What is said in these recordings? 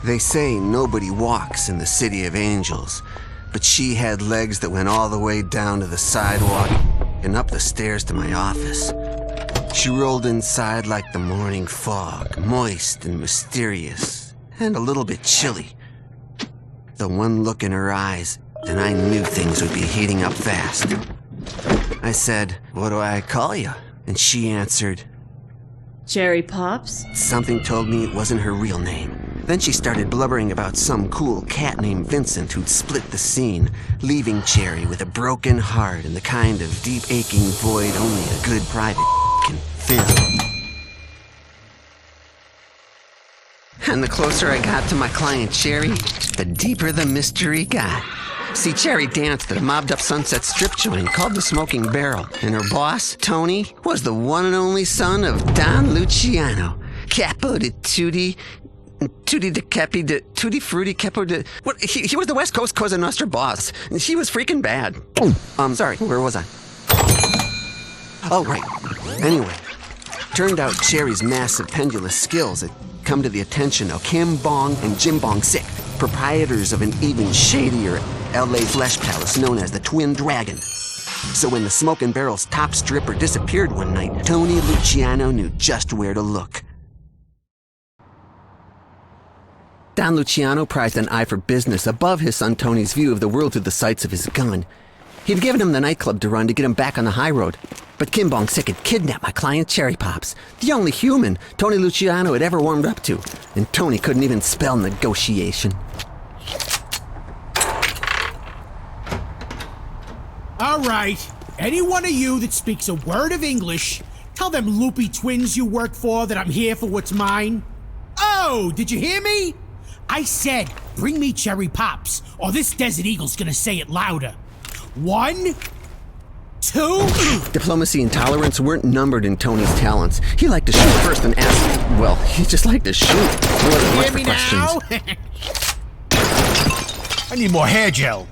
They say nobody walks in the City of Angels, but she had legs that went all the way down to the sidewalk and up the stairs to my office. She rolled inside like the morning fog, moist and mysterious, and a little bit chilly. The one look in her eyes, and I knew things would be heating up fast. I said, "What do I call you?" And she answered, Cherry Pops? Something told me it wasn't her real name. Then she started blubbering about some cool cat named Vincent who'd split the scene, leaving Cherry with a broken heart and the kind of deep aching void only a good private can fill. And the closer I got to my client Cherry, the deeper the mystery got. See, Cherry danced at a mobbed-up Sunset Strip joint called the Smoking Barrel, and her boss, Tony, was the one and only son of Don Luciano, capo de tutti de capi de tutti frutti capo de... What? He was the West Coast Cosa Nostra boss, and she was freaking bad. Sorry, where was I? Oh, right. Anyway, turned out Cherry's massive pendulous skills had come to the attention of Kim Bong and Jim Bong Sik, proprietors of an even shadier LA flesh palace known as the Twin Dragon. So when the Smoking Barrel's top stripper disappeared one night, Tony Luciano knew just where to look. Don Luciano prized an eye for business above his son Tony's view of the world through the sights of his gun. He'd given him the nightclub to run to get him back on the high road. But Kim Bong Sik had kidnapped my client Cherry Pops, the only human Tony Luciano had ever warmed up to. And Tony couldn't even spell negotiation. All right. Any one of you that speaks a word of English, tell them loopy twins you work for that I'm here for what's mine. Oh, did you hear me? I said, bring me Cherry Pops, or this Desert Eagle's gonna say it louder. 1, 2... Diplomacy and tolerance weren't numbered in Tony's talents. He liked to shoot first and ask... Well, he just liked to shoot. There wasn't much for questions. I need more hair gel.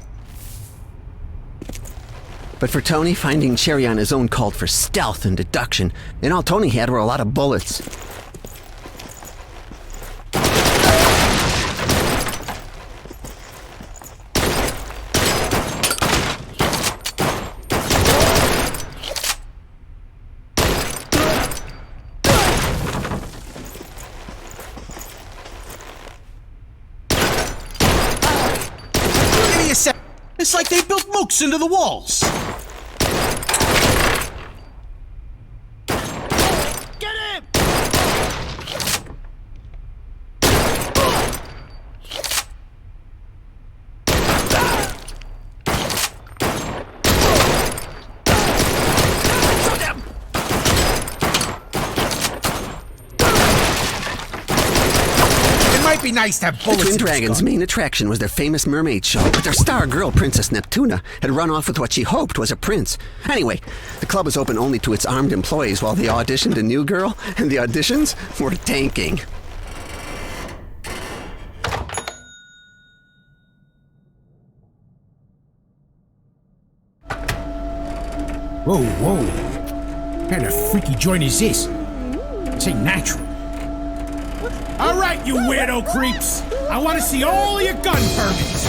But for Tony, finding Cherry on his own called for stealth and deduction, and all Tony had were a lot of bullets. It's like they built mooks into the walls. Get him! Might be nice to have bullets. The Twin Dragon's main attraction was their famous mermaid show, but their star girl, Princess Neptuna, had run off with what she hoped was a prince. Anyway, the club was open only to its armed employees while they auditioned a new girl, and the auditions were tanking. Whoa, whoa. What kind of freaky joint is this? This ain't natural. All right, you weirdo creeps. I want to see all your gun permits.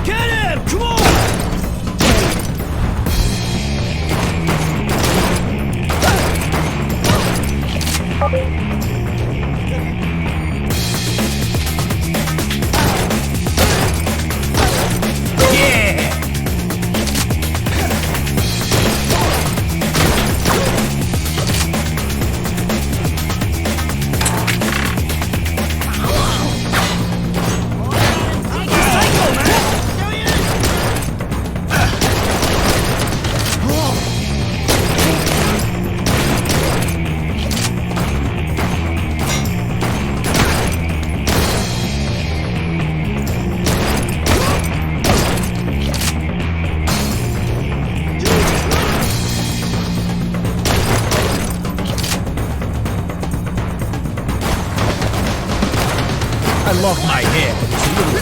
Get him! Come on! I love my hair, but it's a little...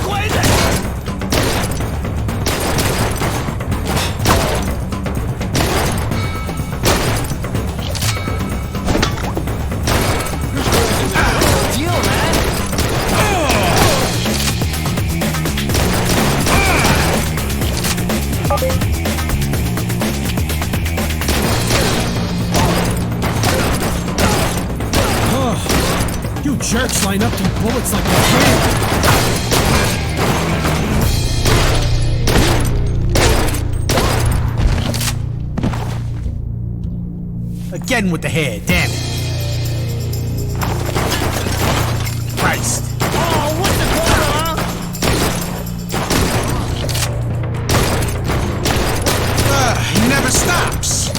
jerks line up through bullets like a cannon. Again with the hair, damn it. Christ. Oh, what's the quarter, huh? He never stops.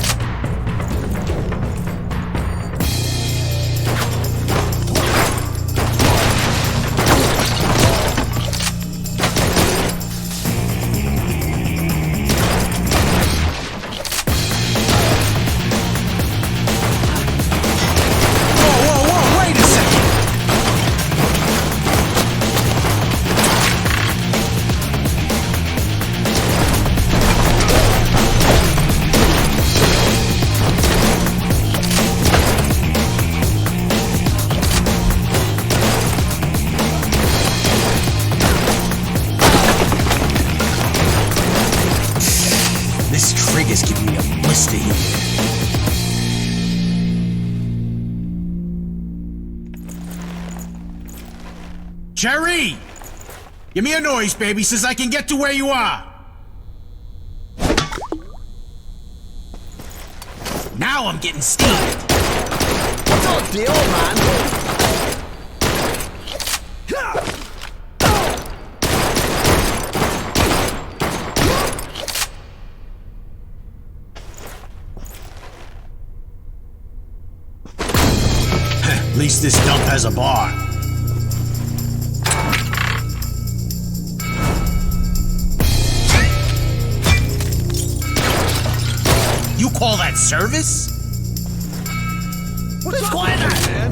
Trigger's giving me a blister here. Jerry! Give me a noise, baby, says I can get to where you are. Now I'm getting steamed. What's all the deal, man? At least this dump has a bar. You call that service? What's going on, man?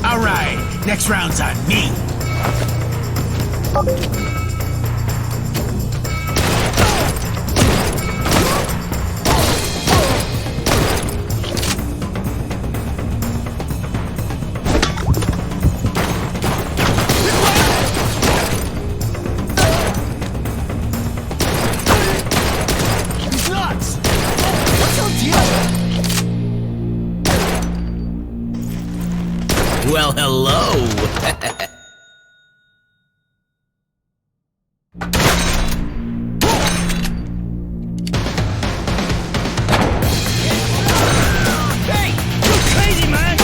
All right, next round's on me. He's nuts! What's all the deal? Well, hello. Hey! You crazy, man!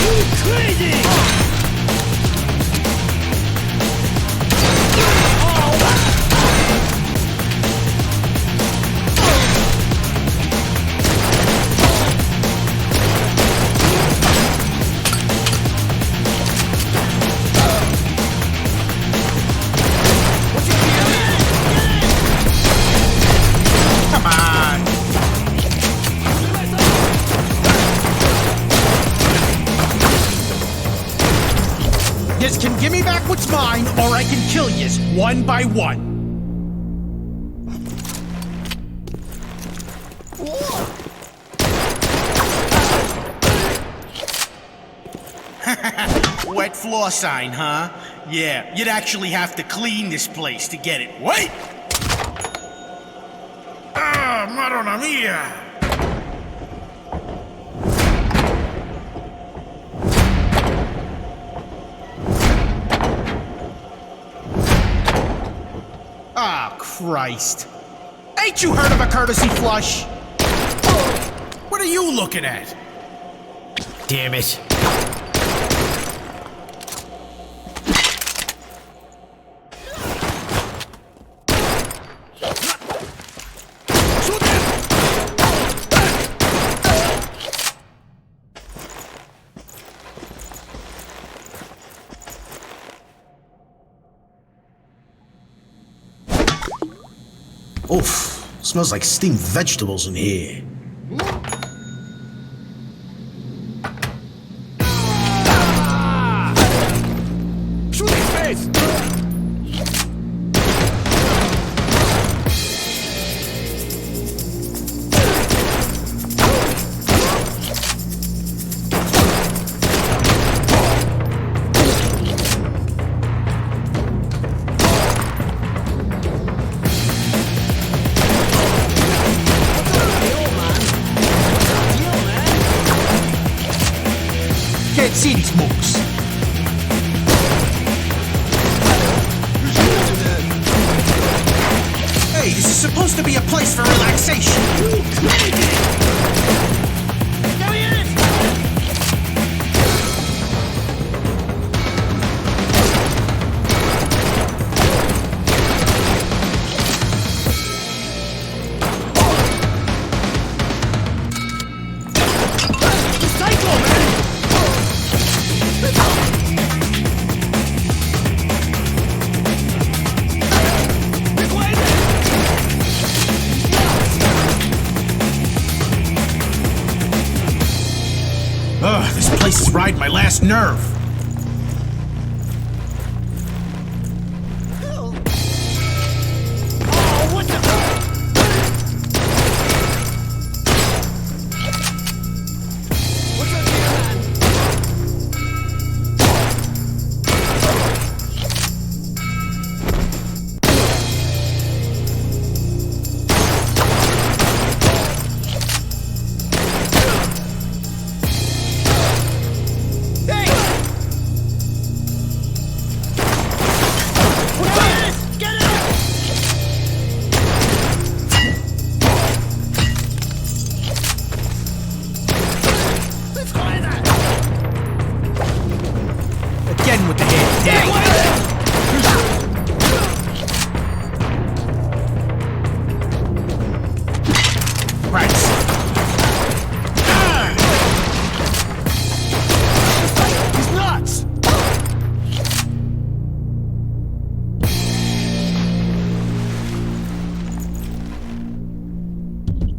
You crazy! Come on. Yous can give me back what's mine, or I can kill yous one by one. Wet floor sign, huh? Yeah, you'd actually have to clean this place to get it. Wait! Ah, Madonna mia! Ah, Christ. Ain't you heard of a courtesy flush? What are you looking at? Damn it. Oof, smells like steamed vegetables in here. Shoot his face! See these moves. Hey, this is supposed to be a place for relaxation. Ugh, this place is riding my last nerve. Oh, what the? What's up here, man? Again with the head. Dang. Right. He's nuts!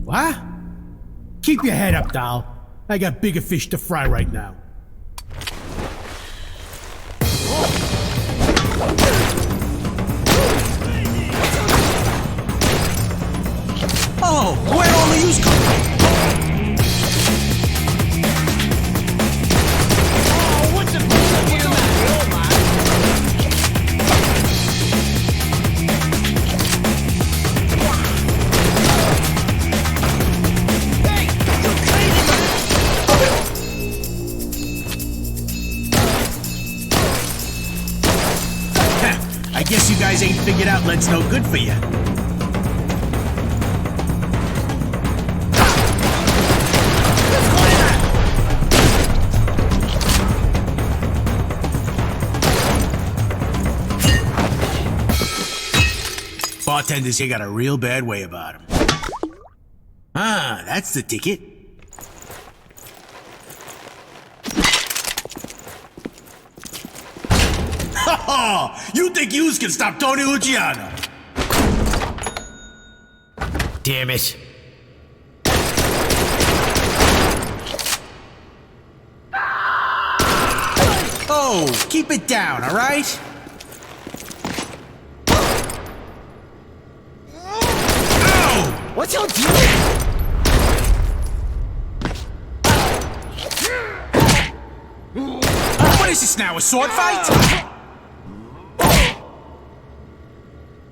What? Keep your head up, doll. I got bigger fish to fry right now. Oh, where'd all the use come from? Oh, what's the here, man? Hey, you crazy Heh, I guess you guys ain't figured out lead's no good for you. Bartenders here got a real bad way about him. Ah, that's the ticket. Ha ha! You think yous can stop Tony Luciano? Damn it. Oh, keep it down, all right? What's your deal? What is this now, a sword fight?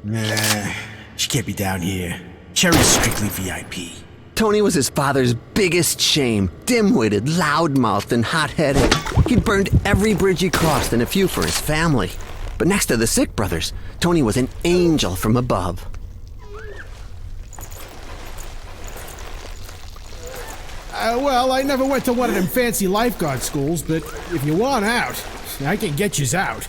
Nah, she can't be down here. Cherry's strictly VIP. Tony was his father's biggest shame. Dim-witted, loudmouthed, and hot-headed. He'd burned every bridge he crossed and a few for his family. But next to the Sick brothers, Tony was an angel from above. Well, I never went to one of them fancy lifeguard schools, but if you want out, I can get yous out.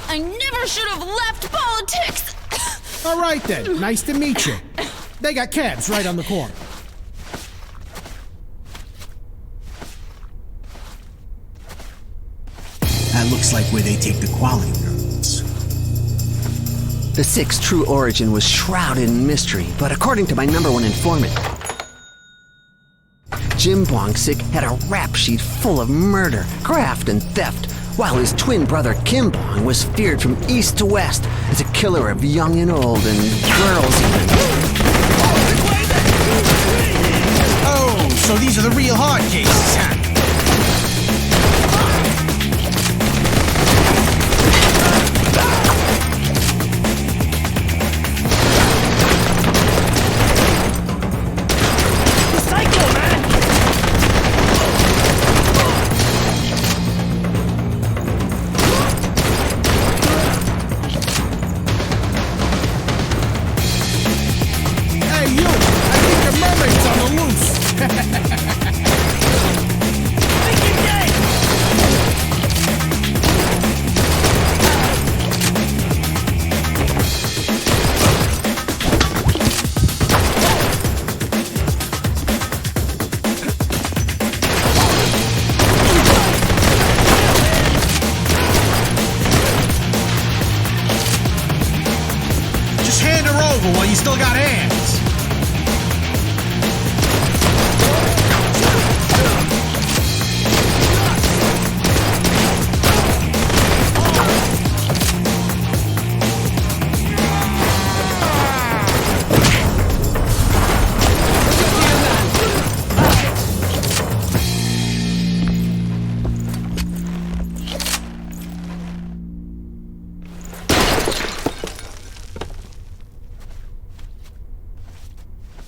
I never should have left politics! All right then, nice to meet you. They got cabs right on the corner. That looks like where they take the quality girls. The Sick's true origin was shrouded in mystery, but according to my #1 informant, Jim Bong Sick had a rap sheet full of murder, graft, and theft, while his twin brother Kim Bong was feared from east to west as a killer of young and old and girls even. Oh, so these are the real hard cases, huh?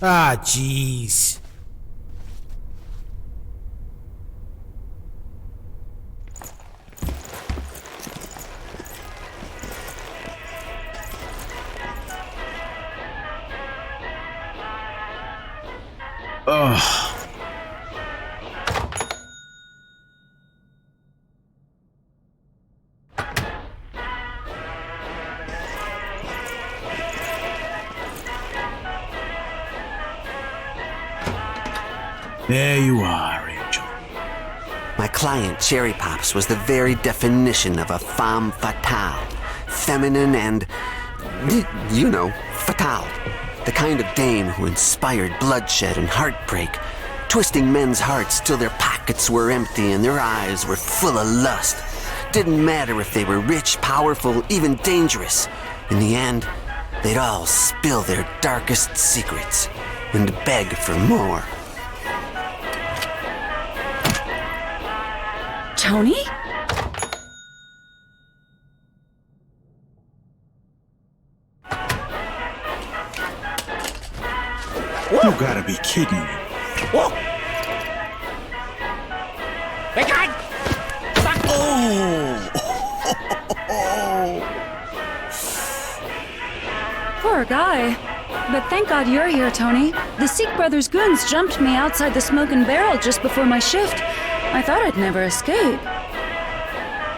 Ah, jeez. Ugh. There you are, Angel. My client, Cherry Pops, was the very definition of a femme fatale. Feminine and, you know, fatale. The kind of dame who inspired bloodshed and heartbreak, twisting men's hearts till their pockets were empty and their eyes were full of lust. Didn't matter if they were rich, powerful, even dangerous. In the end, they'd all spill their darkest secrets and beg for more. Tony? You gotta be kidding me. Whoa! Poor guy. But thank God you're here, Tony. The Sikh brothers' goons jumped me outside the smoking barrel just before my shift. I thought I'd never escape.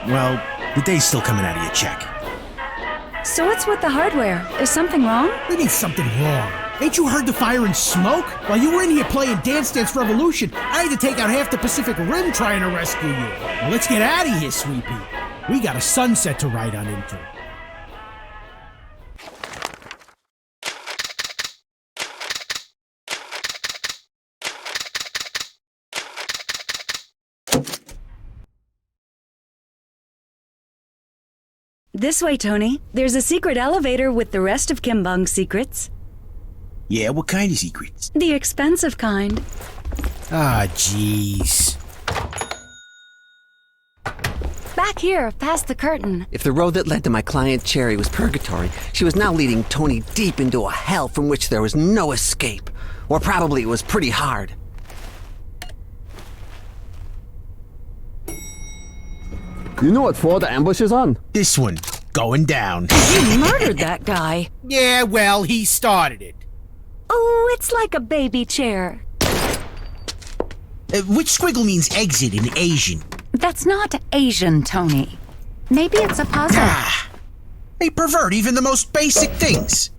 Well, the day's still coming out of your check. So what's with the hardware? Is something wrong? There ain't something wrong. Ain't you heard the fire and smoke? While you were in here playing Dance Dance Revolution, I had to take out half the Pacific Rim trying to rescue you. Well, let's get out of here, Sweet Pea. We got a sunset to ride on into. This way, Tony. There's a secret elevator with the rest of Kimbong's secrets. Yeah, what kind of secrets? The expensive kind. Ah, jeez. Back here, past the curtain. If the road that led to my client Cherry was purgatory, she was now leading Tony deep into a hell from which there was no escape. Or probably it was pretty hard. You know what floor the ambush is on? This one, going down. You murdered that guy. Yeah, well, he started it. Oh, it's like a baby chair. Which squiggle means exit in Asian? That's not Asian, Tony. Maybe it's a puzzle. Ah, they pervert even the most basic things.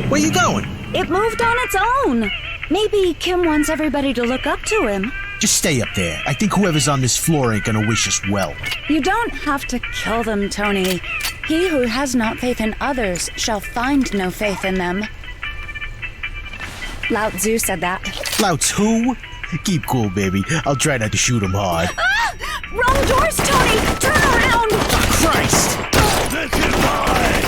Where you going? It moved on its own. Maybe Kim wants everybody to look up to him. Just stay up there. I think whoever's on this floor ain't gonna wish us well. You don't have to kill them, Tony. He who has not faith in others shall find no faith in them. Lao Tzu said that. Lao Tzu? Keep cool, baby. I'll try not to shoot him hard. Ah! Wrong doors, Tony! Turn around! Christ! This is mine!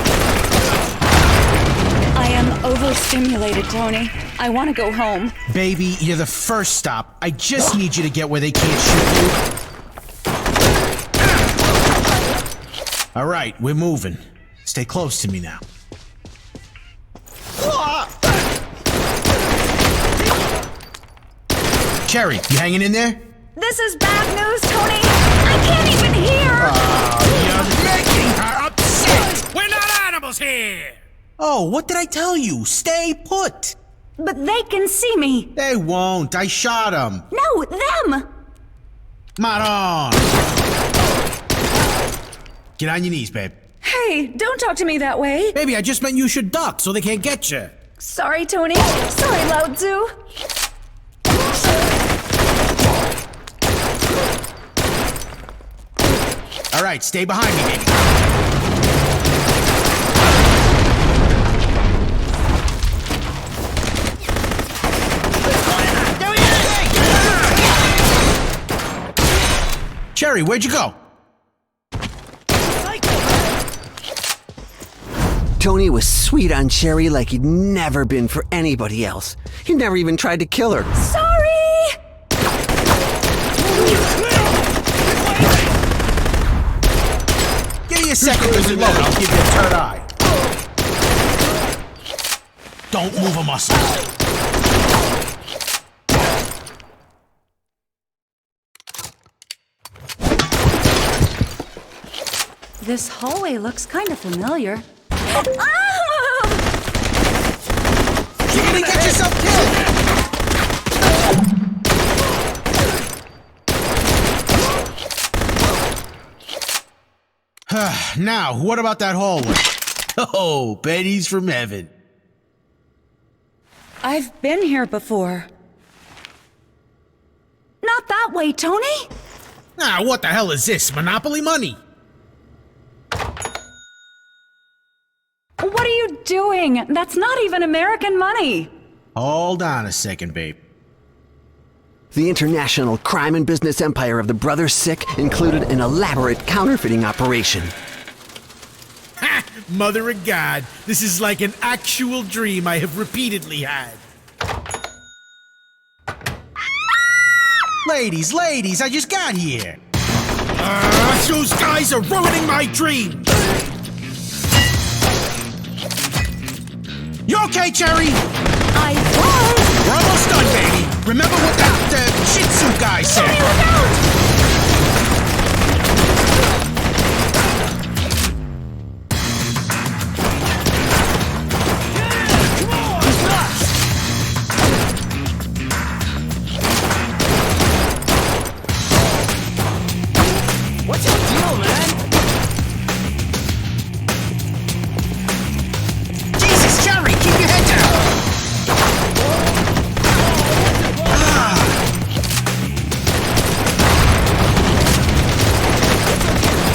I am overstimulated, Tony. I want to go home. Baby, you're the first stop. I just need you to get where they can't shoot you. All right, we're moving. Stay close to me now. Cherry, you hanging in there? This is bad news, Tony! I can't even hear! You're making her upset! We're not animals here! Oh, what did I tell you? Stay put! But they can see me! They won't. I shot him. No, them! Maron! Get on your knees, babe. Hey, don't talk to me that way! Baby, I just meant you should duck so they can't get you. Sorry, Tony. Sorry, Lao Tzu. All right, stay behind me, baby. Cherry, where'd you go? Tony was sweet on Cherry like he'd never been for anybody else. He never even tried to kill her. Sorry! me a second to reload. I'll give you a third eye. Don't move a muscle. This hallway looks kind of familiar. You're gonna get yourself killed! Now, what about that hallway? Oh, Betty's from heaven. I've been here before. Not that way, Tony! Ah, what the hell is this? Monopoly money? What are you doing? That's not even American money! Hold on a second, babe. The international crime and business empire of the Brothers Sick included an elaborate counterfeiting operation. Ha! Mother of God, this is like an actual dream I have repeatedly had. Ladies, I just got here. Those guys are ruining my dreams. You okay, Cherry? I won't! We're almost done, baby. Remember what that Shih Tzu guy said? Tony, look out! What's your deal, man? Jesus, Cherry, keep your head down.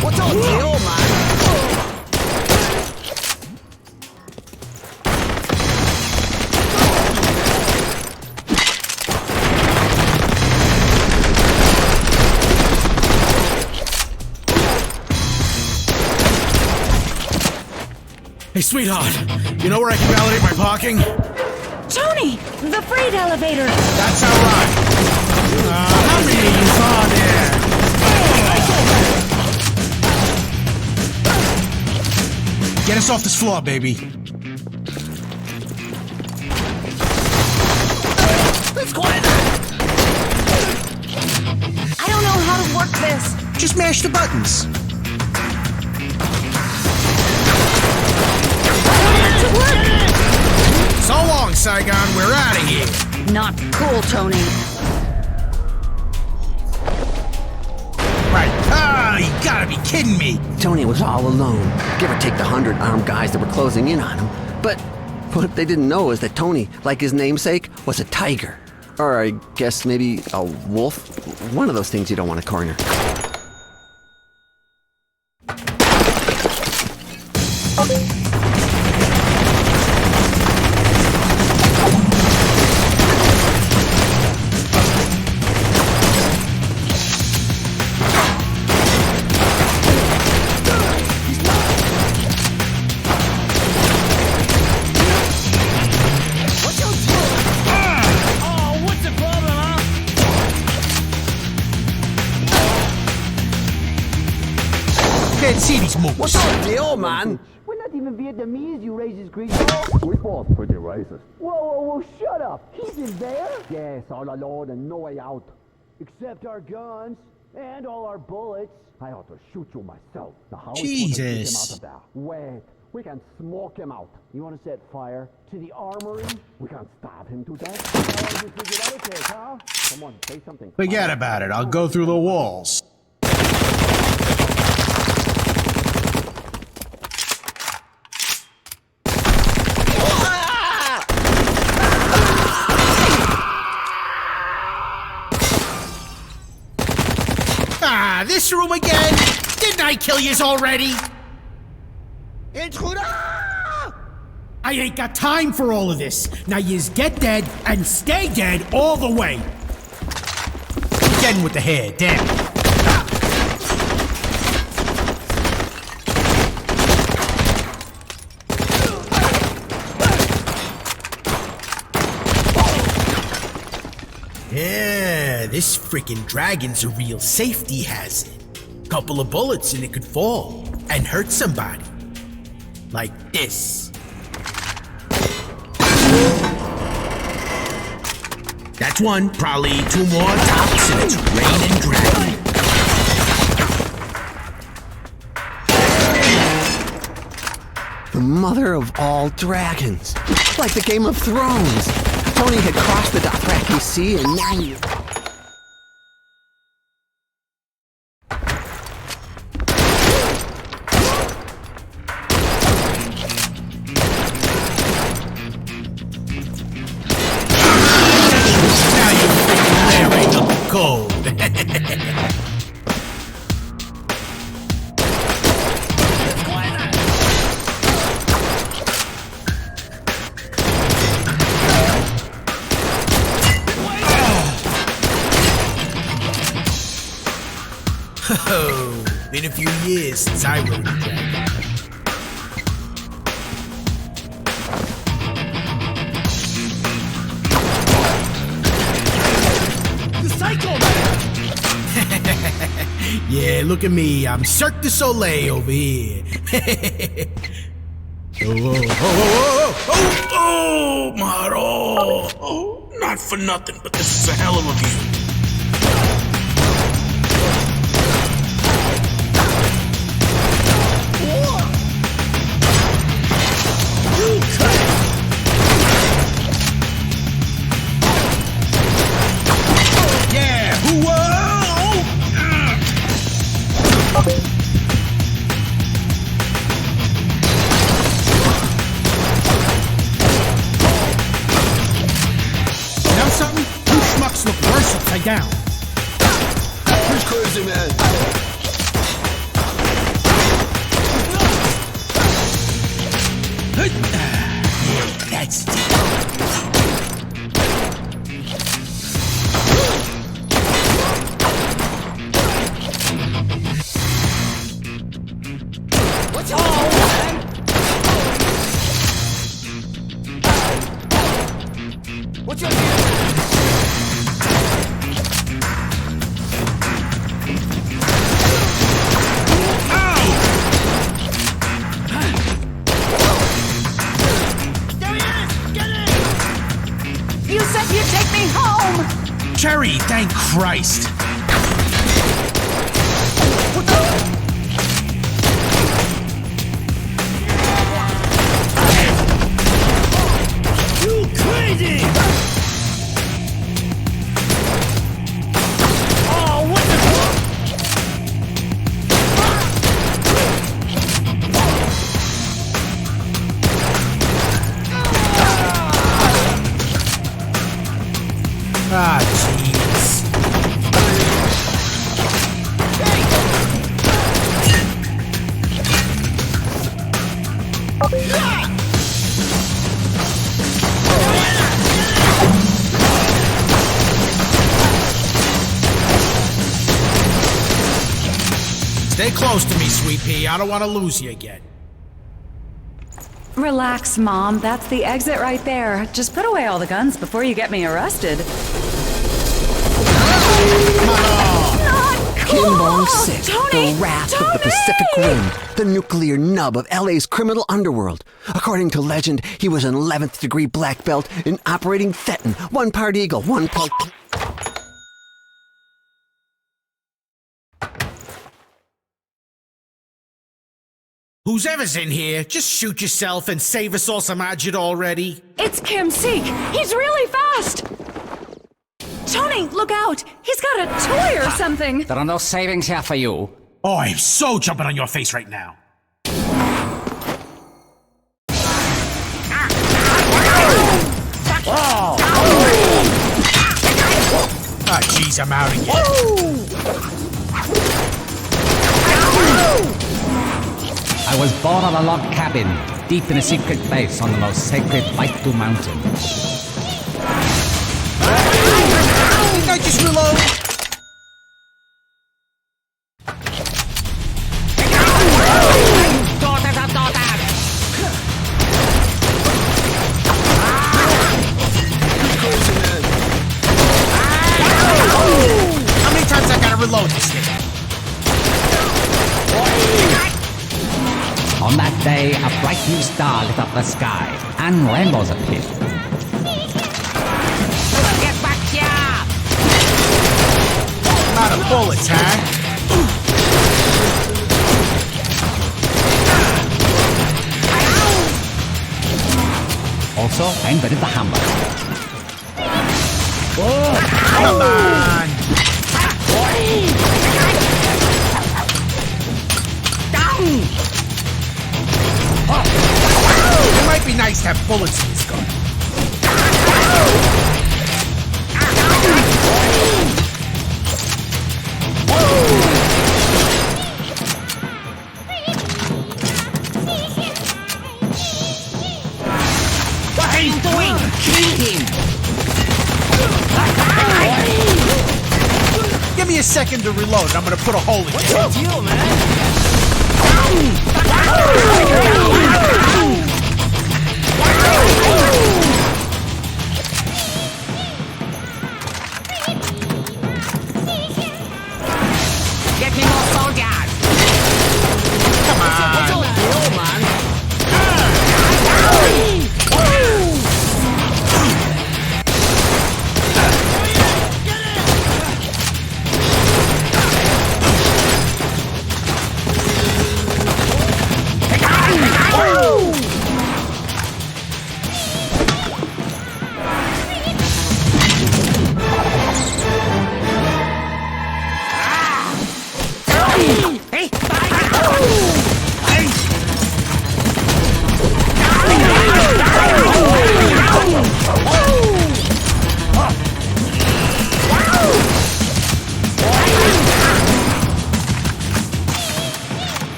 What's your deal, man? Hey, sweetheart, you know where I can validate my parking? Tony! The freight elevator! That's all right. How many of you are there? Get us off this floor, baby. Let's quiet. I don't know how to work this. Just mash the buttons. So long, Saigon. We're out of here. Not cool, Tony. Right. You gotta be kidding me. Tony was all alone, give or take the 100 armed guys that were closing in on him. But what they didn't know is that Tony, like his namesake, was a tiger. Or I guess maybe a wolf. One of those things you don't want to corner. What's your deal? Oh, what's the problem, huh? Can't see these moves. What's your deal, man? We're not even Vietnamese, you racist greaseball. We both pretty racist. Whoa, shut up. He's in there. Yes, all alone and no way out. Except our guns and all our bullets. I ought to shoot you myself. Now, how Jesus. we supposed to get him out of there? Wait, we can smoke him out. You want to set fire to the armory? We can stab him to death. How long do you think that'll take, huh? Come on, say something. Forget about it. I'll go through the walls. This room again? Didn't I kill yous already? Intruder! I ain't got time for all of this. Now yous get dead and stay dead all the way. Again with the hair, damn. Yeah, this frickin' dragon's a real safety hazard. Couple of bullets and it could fall. and hurt somebody. Like this. That's one, probably two more tops, and it's raining dragon. The mother of all dragons. Like the Game of Thrones. Tony had crossed the Dothraki Sea and now he... Now you're wearing the cold. Oh, been a few years since I rode a dragon. The Psycho Man! Yeah, look at me. I'm Cirque du Soleil over here. Oh, Maro. Oh, not for nothing, but this is a hell of a view. Know something? You schmucks look worse upside down. Who's crazy, man? That's What's your man? What's your You said you'd take me home! Cherry, thank Christ. You crazy! Oh, what the Ah, jeez. Stay close to me, Sweet Pea. I don't want to lose you again. Relax, Mom. That's the exit right there. Just put away all the guns before you get me arrested. Kim Bong-sik, Tony! the wrath of the Tony! Pacific Rim, the nuclear nub of LA's criminal underworld. According to legend, he was an 11th degree black belt in operating Thetan, one part eagle, one part... Who's ever's in here, just shoot yourself and save us all some agit already. It's Kim Seek. He's really fast. Tony, look out. He's got a toy or something. There are no savings here for you. Oh, I'm so jumping on your face right now. Ah, jeez, I'm out again. I was born on a log cabin, deep in a secret base on the most sacred Baitu Mountain. Did I just reload? How many times I gotta reload this thing? On that day, a bright new star lit up the sky, and rainbows appeared. Get back here! Not a bullets, huh? Also, I invented the hammer. Come on! It might be nice to have bullets in this gun. What are you doing? Kill him! Give me a second to reload. I'm gonna put a hole in it. What's the deal, man? Get me more soldiers! Come on! What's the deal, man?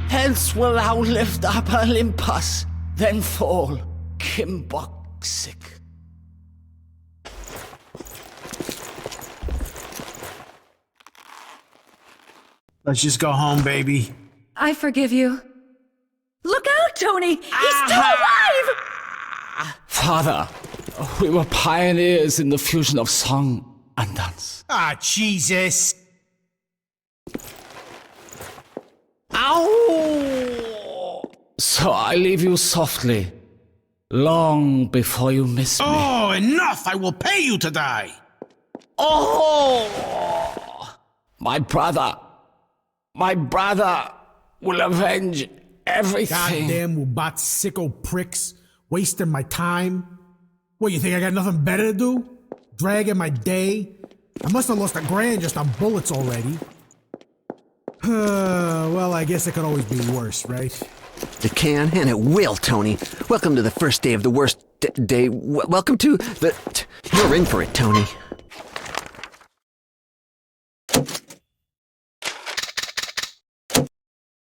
Hence will thou lift up Olympus, then fall, Kimboxic. Let's just go home, baby. I forgive you. Look out, Tony! He's still alive! Father, we were pioneers in the fusion of song and dance. Ah, Jesus. Ow! So I leave you softly, long before you miss me. Oh, enough! I will pay you to die. Oh! My brother will avenge everything. Goddamn Wubat sicko pricks. Wasting my time. What, you think I got nothing better to do? Dragging my day? I must have lost $1,000 just on bullets already. Well, I guess it could always be worse, right? It can, and it will, Tony. Welcome to the first day of the worst day. Welcome to the... You're in for it, Tony.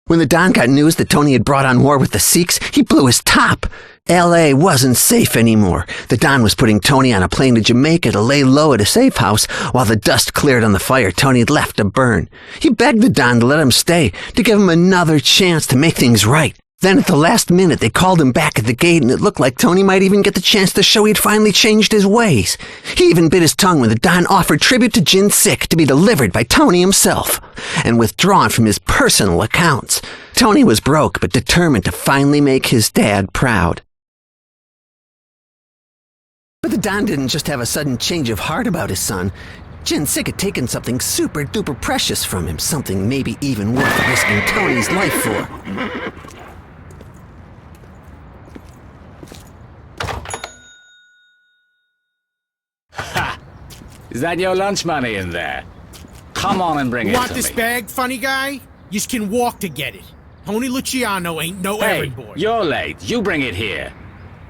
When the Don got news that Tony had brought on war with the Sikhs, he blew his top. L.A. wasn't safe anymore. The Don was putting Tony on a plane to Jamaica to lay low at a safe house. While the dust cleared on the fire Tony had left to burn. He begged the Don to let him stay, to give him another chance to make things right. Then at the last minute, they called him back at the gate, and it looked like Tony might even get the chance to show he'd finally changed his ways. He even bit his tongue when the Don offered tribute to Jin Sik to be delivered by Tony himself, and withdrawn from his personal accounts. Tony was broke, but determined to finally make his dad proud. But the Don didn't just have a sudden change of heart about his son. Jin Sik had taken something super-duper precious from him, something maybe even worth risking Tony's life for. Is that your lunch money in there? Come on and bring it Want to this me. bag, funny guy? You can walk to get it. Tony Luciano ain't no Hey, errand boy. you're late. You bring it here.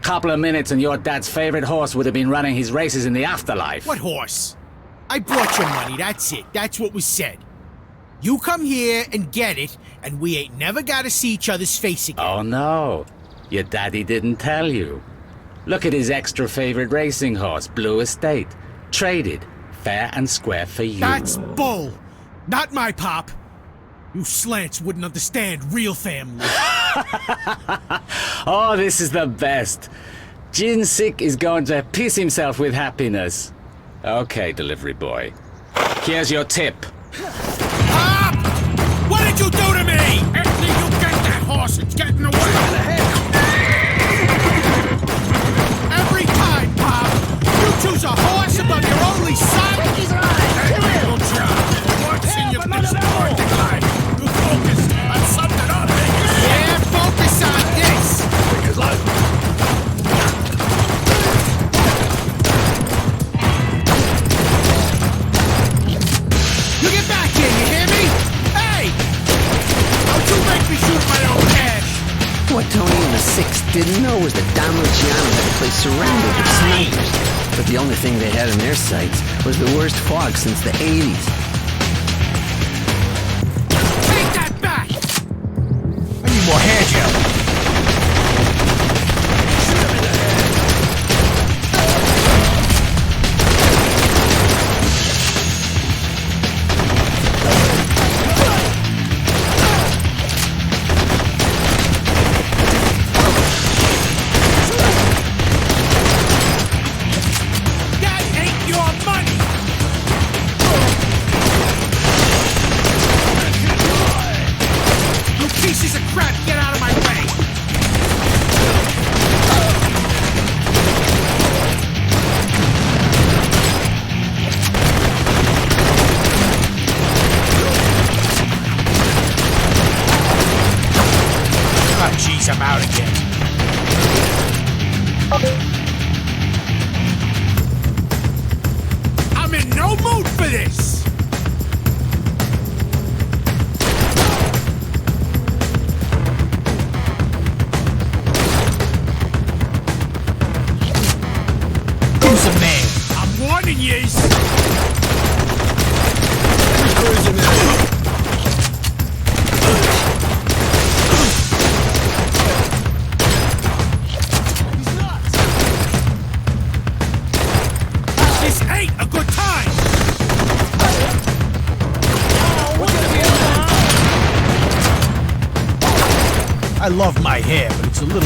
Couple of minutes and your dad's favorite horse would have been running his races in the afterlife. What horse? I brought your money, that's it. That's what was said. You come here and get it, and we ain't never gotta see each other's face again. Oh no, your daddy didn't tell you. Look at his extra favorite racing horse, Blue Estate. Traded, fair and square for you. That's bull. Not my pop. You slants wouldn't understand real family. Oh, this is the best. Jinsik is going to piss himself with happiness. Okay, delivery boy. Here's your tip. Pop! What did you do to me? After you get that horse, it's getting away. Every time, Pop, you choose a horse above your only son. Little job. What's in your sporting life? You focus on something on Vegas. Yeah, focus on this. Vegas life. You get back here, you hear me? Hey! Don't you make me shoot my own cash! What Tony and the Six didn't know was that Don Luciano had the place surrounded with snipers. But the only thing they had in their sights was the worst fog since the 80s. Take that back! I need more hair gel. That ain't your money! You pieces of crap, get out of my way! Oh, jeez, I'm out again. I'm in no mood for this! Who's a man? I'm warning yous! This ain't a good time! I love my hair, but it's a little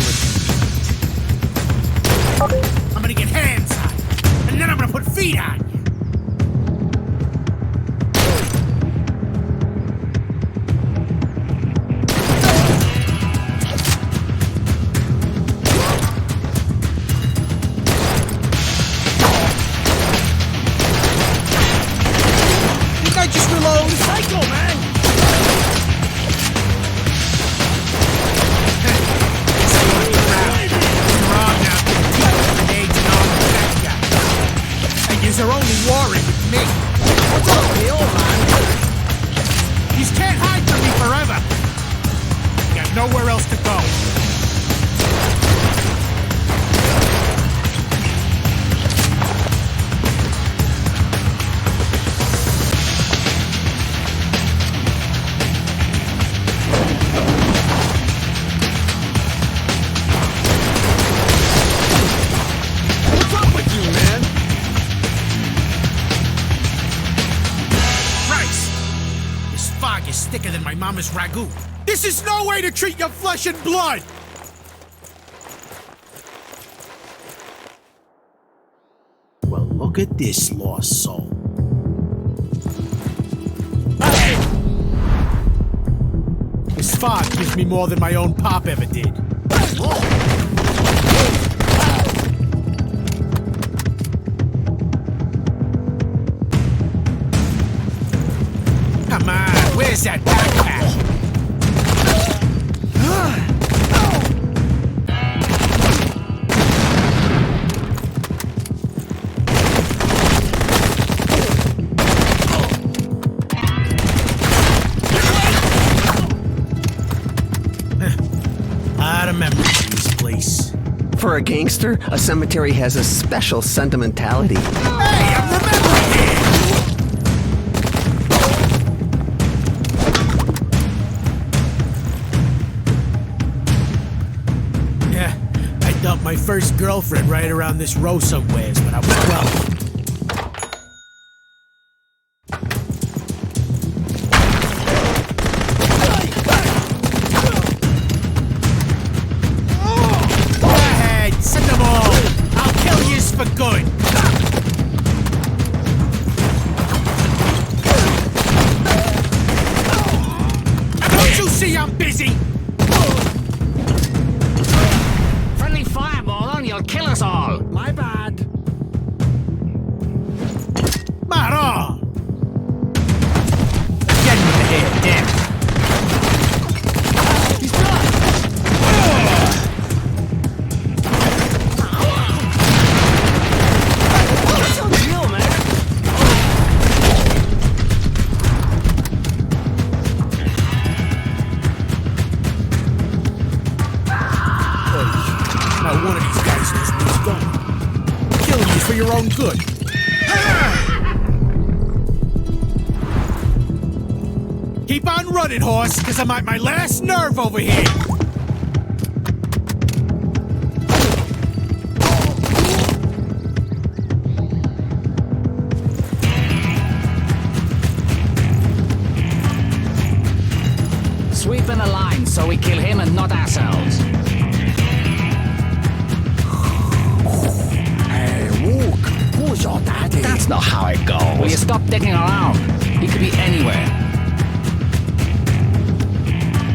inconvenient. I'm gonna get hands on you, and then I'm gonna put feet on you. Didn't I just reload? Psycho, man! Are only warring with me. What's up, the old man? These can't hide from me forever. Got nowhere else to go. What's up with you, man? This fog is thicker than my mama's ragu. This is no way to treat your flesh and blood! Well, look at this, lost soul. Hey! This fog gives me more than my own pop ever did. Come on, where's that backpack? memories in this place. For a gangster, a cemetery has a special sentimentality. Hey, I'm remembering it! Yeah, I dumped my first girlfriend right around this row somewheres when I was 12. For good. Don't you see I'm busy? Friendly fireball on, you'll kill us all. My bad. Maro! Get him in the head, damn it. He's done! One of these guys knows where he's going. Killing you for your own good. Keep on running, horse, because I'm at my last nerve over here. Sweep in a line so we kill him and not ourselves. Who's your daddy? That's not how it goes. Will you stop digging around? He could be anywhere.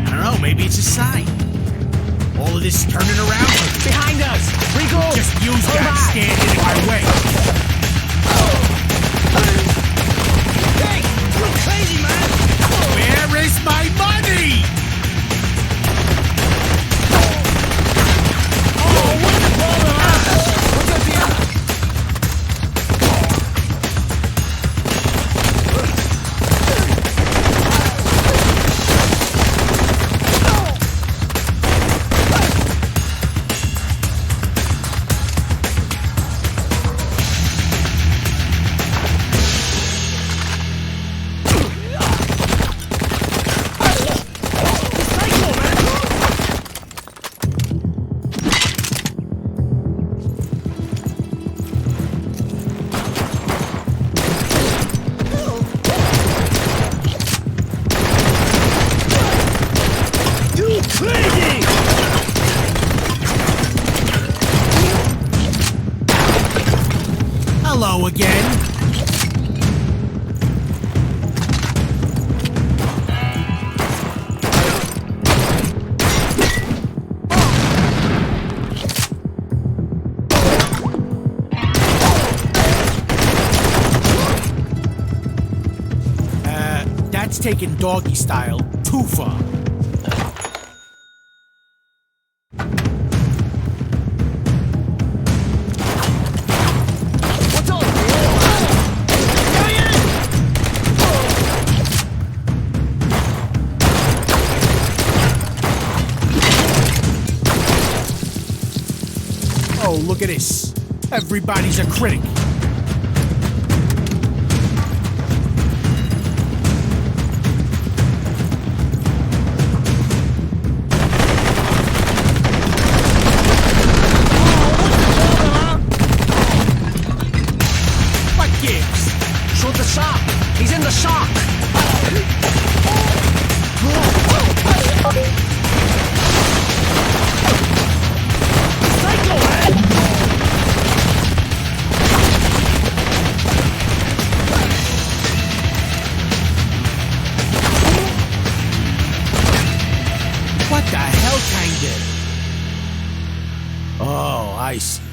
I don't know, maybe it's a sign. All of this turning around. Behind us! Regroup! Just use Hold that on. standing in my way. Hey! You crazy, man! Where is my money? Oh, what the ball what's up here? Hello again. That's taking doggy style too far. Oh, look at this. Everybody's a critic. What gives? Shoot the shark! He's in the shark! Psycho, man! What the hell kind of? Oh, I see.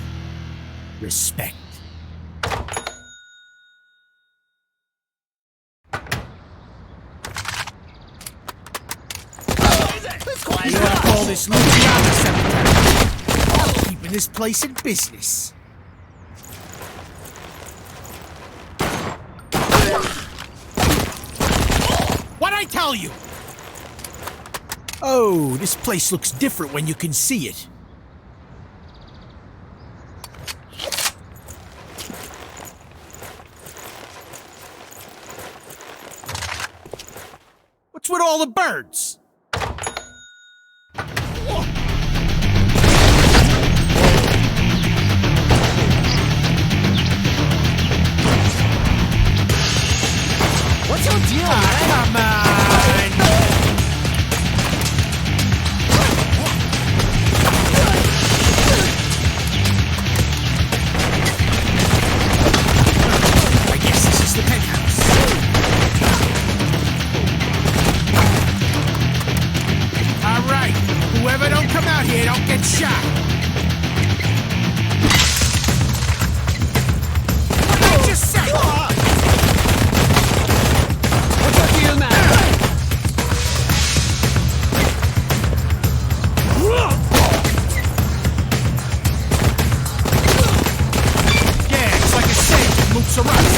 Respect. You want to call this Luciana Cemetery? Keeping this place in business. What'd I tell you? Oh, this place looks different when you can see it. What's with all the birds? What's your deal, man? Come on! I guess this is the penthouse. All right, whoever don't come out here don't get shot. What did I just say? What's your deal, man? Yeah, it's like a sail that moves around.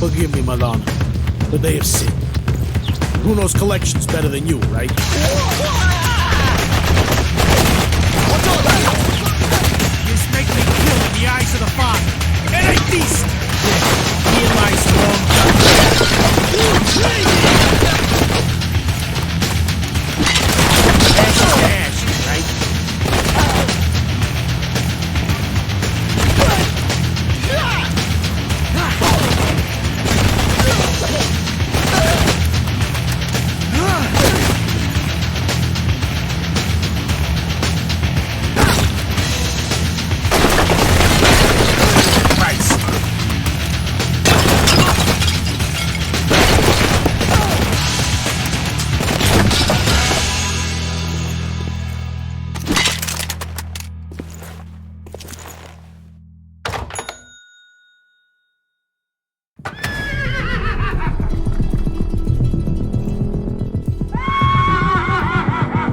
Forgive me, Madonna, but they have sinned. Who knows collections better than you, right? This make me kill in the eyes of the Father. It ain't decent. Here lies long Ashes, right?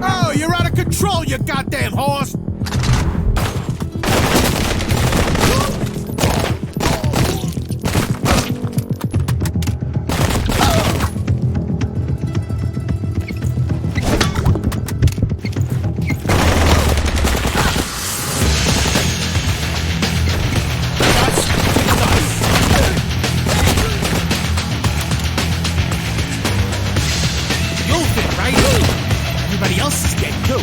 Oh, you're out of control, you goddamn horse! You'll fit, right? Everybody else is dead, too.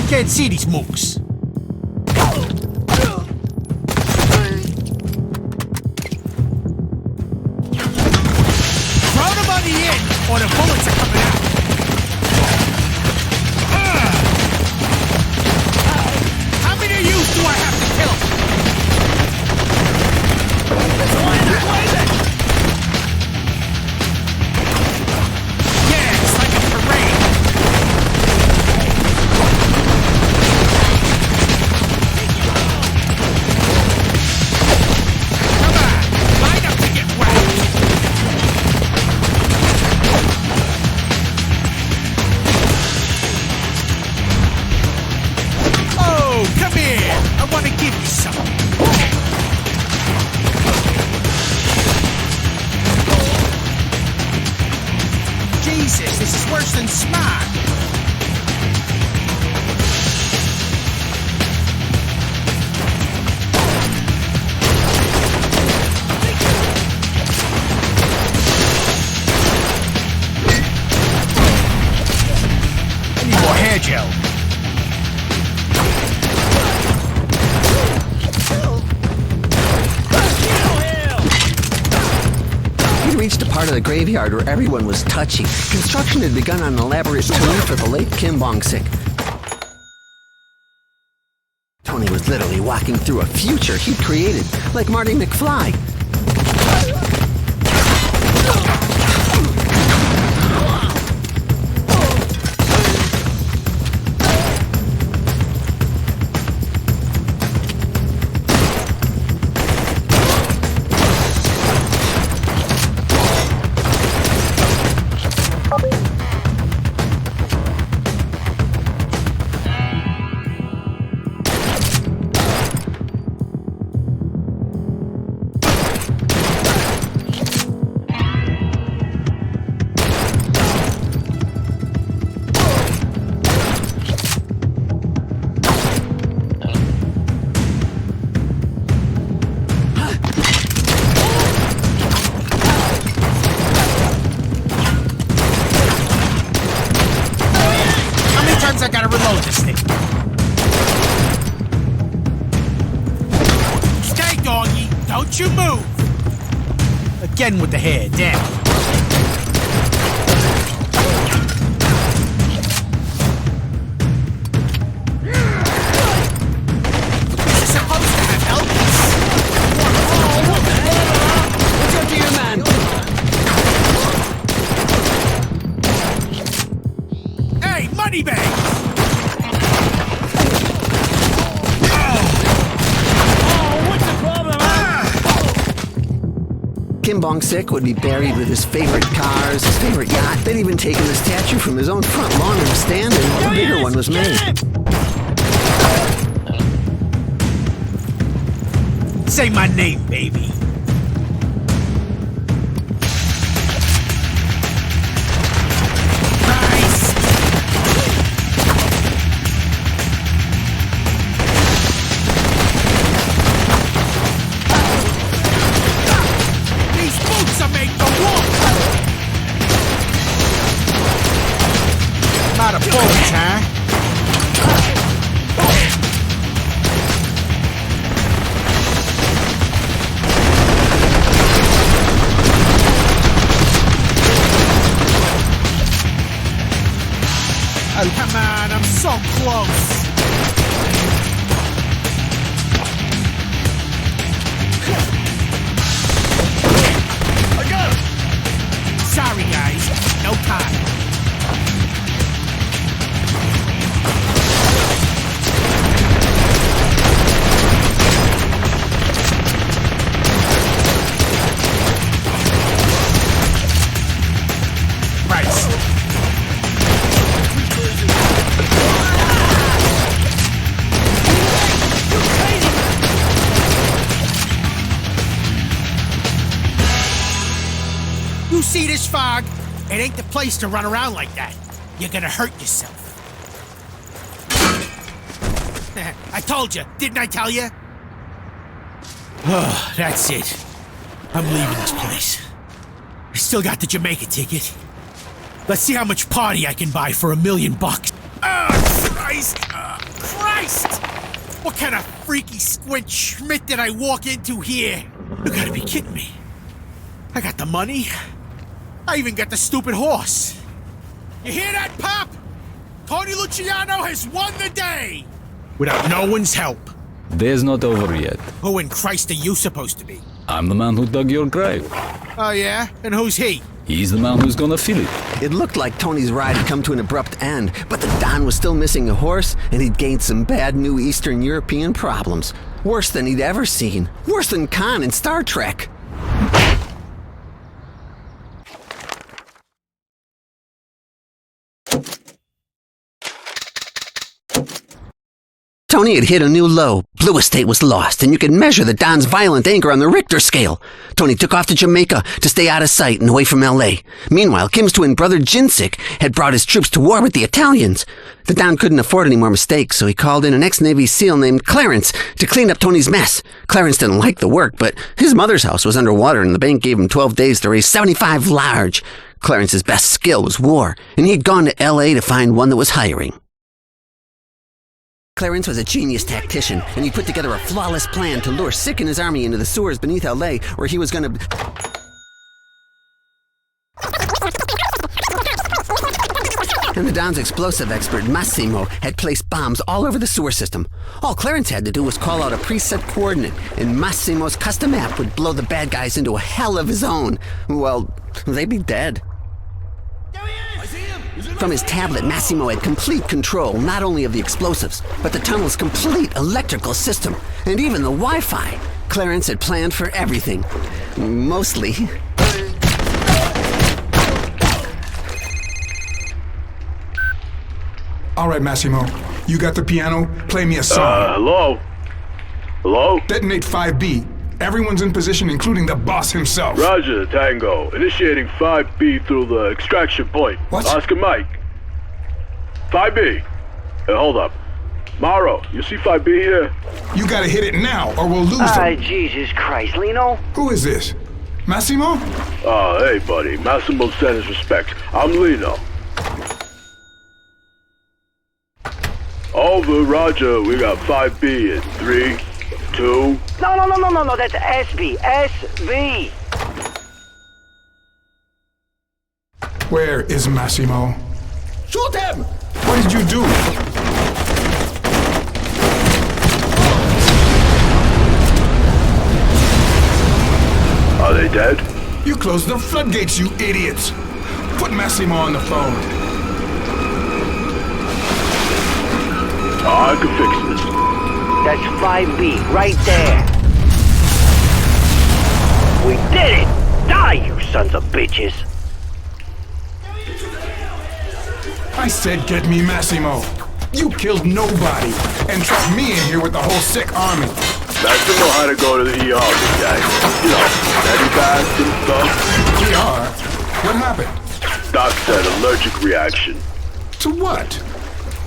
Can't see these mooks. Throw them on the end, or the bullets are coming out. How many of you do I have to kill? Yeah, it's like a parade. Come on, line up to get whacked. Oh, come here. I want to give you something. Jesus, this is worse than smart. I need more hair gel. We'd reached a part of the graveyard where everyone was touchy. Construction had begun on an elaborate tomb for the late Kim Bong-sik. Tony was literally walking through a future he'd created, like Marty McFly. this thing. Stay, doggy. Don't you move. Again with the hair down. This is supposed to have Elvis. Oh, what the hell? What's up to you, man? Hey, Moneybags! Kim Bong-sik would be buried with his favorite cars, his favorite yacht. They'd even taken the statue from his own front lawn and stand, and a bigger one was made. Say my name, baby. Nice! These boots are made for walk! I'm out of bullets, huh? Oh, come on, I'm so close. I got him. Sorry, guys. No time. Christ. You see this fog? It ain't the place to run around like that. You're gonna hurt yourself. I told you, didn't I tell you? Oh, that's it. I'm leaving this place. I still got the Jamaica ticket. Let's see how much party I can buy for $1 million. Oh, Christ! Christ! What kind of freaky squint Schmidt did I walk into here? You gotta be kidding me. I got the money. I even got the stupid horse. You hear that, Pop? Tony Luciano has won the day! Without no one's help. Day's not over yet. Who in Christ are you supposed to be? I'm the man who dug your grave. Oh yeah? And who's he? He's the man who's gonna feel it. It looked like Tony's ride had come to an abrupt end, but the Don was still missing a horse, and he'd gained some bad new Eastern European problems. Worse than he'd ever seen. Worse than Khan in Star Trek. Tony had hit a new low. Blue Estate was lost, and you could measure the Don's violent anger on the Richter scale. Tony took off to Jamaica to stay out of sight and away from L.A. Meanwhile, Kim's twin brother Jinsik had brought his troops to war with the Italians. The Don couldn't afford any more mistakes, so he called in an ex-Navy SEAL named Clarence to clean up Tony's mess. Clarence didn't like the work, but his mother's house was underwater, and the bank gave him 12 days to raise 75 large. Clarence's best skill was war, and he'd gone to L.A. to find one that was hiring. Clarence was a genius tactician, and he put together a flawless plan to lure Sick and his army into the sewers beneath L.A., where he was gonna... And the Don's explosive expert, Massimo, had placed bombs all over the sewer system. All Clarence had to do was call out a preset coordinate, and Massimo's custom app would blow the bad guys into a hell of his own. Well, they'd be dead. From his tablet, Massimo had complete control not only of the explosives, but the tunnel's complete electrical system, and even the Wi-Fi. Clarence had planned for everything. Mostly. All right, Massimo. You got the piano? Play me a song. Hello? Hello? Detonate 5B. Everyone's in position, including the boss himself. Roger, Tango. Initiating 5B through the extraction point. What? Oscar Mike. 5B. Hold up. Morrow, you see 5B here? You gotta hit it now, or we'll lose them. Jesus Christ, Lino? Who is this? Massimo? Hey, buddy. Massimo sent his respects. I'm Lino. Over, Roger. We got 5B in 3, 2... No, that's SB. SB. Where is Massimo? Shoot him! What did you do? Are they dead? You closed the floodgates, you idiots! Put Massimo on the phone. I can fix this. That's 5B, right there. We did it! Die, you sons of bitches! I said get me Massimo. You killed nobody and trapped me in here with the whole sick army. Massimo know how to go to the ER, big guy. You know, petty bags and stuff. ER? What happened? Doc said allergic reaction. To what?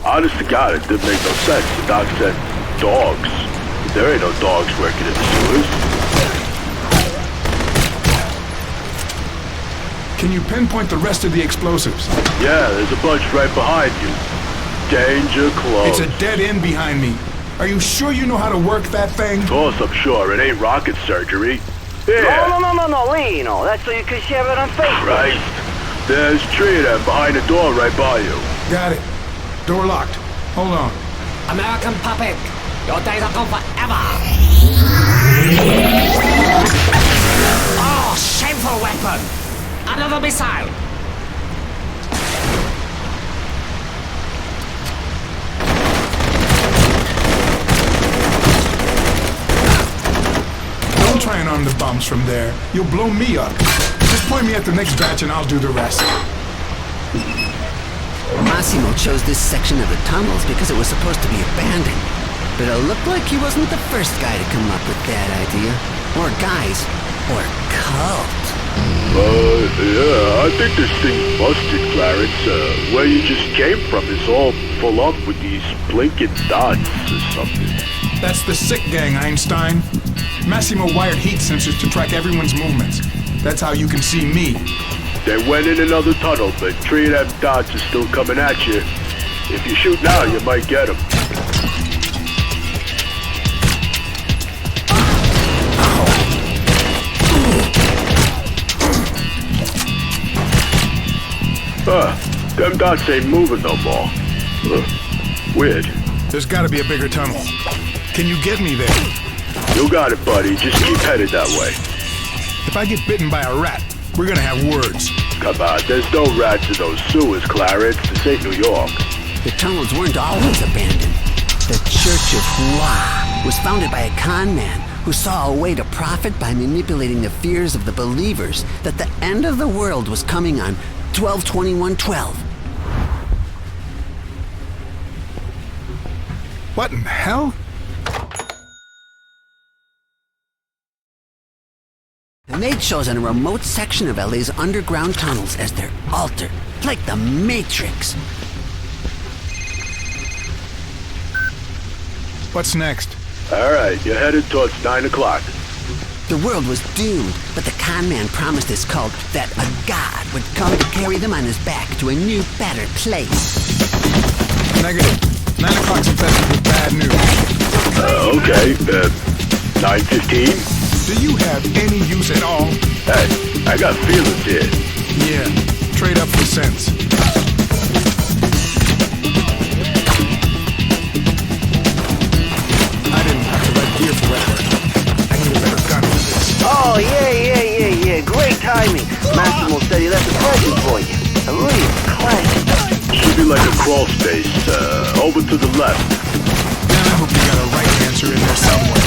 Honest to God, it didn't make no sense. The doc said dogs. There ain't no dogs working in the sewers. Can you pinpoint the rest of the explosives? Yeah, there's a bunch right behind you. Danger close. It's a dead end behind me. Are you sure you know how to work that thing? Of course, I'm sure. It ain't rocket surgery. Yeah. No, Lino. That's so you can share it on Facebook. Christ. There's three of them behind the door right by you. Got it. Door locked. Hold on. American puppet, your days are gone forever. Oh, shameful weapon. Another missile. Don't try and arm the bombs from there. You'll blow me up. Just point me at the next batch and I'll do the rest. Massimo chose this section of the tunnels because it was supposed to be abandoned. But it looked like he wasn't the first guy to come up with that idea. Or guys. Or cult. Yeah, I think this thing busted, Clarence. Where you just came from is all full up with these blinking dots or something. That's the sick gang, Einstein. Massimo wired heat sensors to track everyone's movements. That's how you can see me. They went in another tunnel, but three of them dots are still coming at you. If you shoot now, you might get them. Them dots ain't moving no more. Weird. There's gotta be a bigger tunnel. Can you get me there? You got it, buddy. Just keep headed that way. If I get bitten by a rat, we're gonna have words. Come on, there's no rats in those sewers, Clarence. This ain't New York. The tunnels weren't always abandoned. The Church of Hua was founded by a con man who saw a way to profit by manipulating the fears of the believers that the end of the world was coming on 12/21/12. What in hell? And they'd chosen a remote section of LA's underground tunnels as their altar, like the Matrix. What's next? All right, you're headed towards 9 o'clock. The world was doomed, but the con man promised his cult that a god would come to carry them on his back to a new, better place. Negative. 9 o'clock's infested with bad news. Okay, 9:15? Do you have any use at all? Hey, I got feelings here. Yeah, trade up for sense. I didn't have to let gear forever. I need a better gun for this. Oh, yeah. Great timing. Massimo said he left a present for you. A real classic. Should be like a crawl space, over to the left. I hope you got a right answer in there somewhere.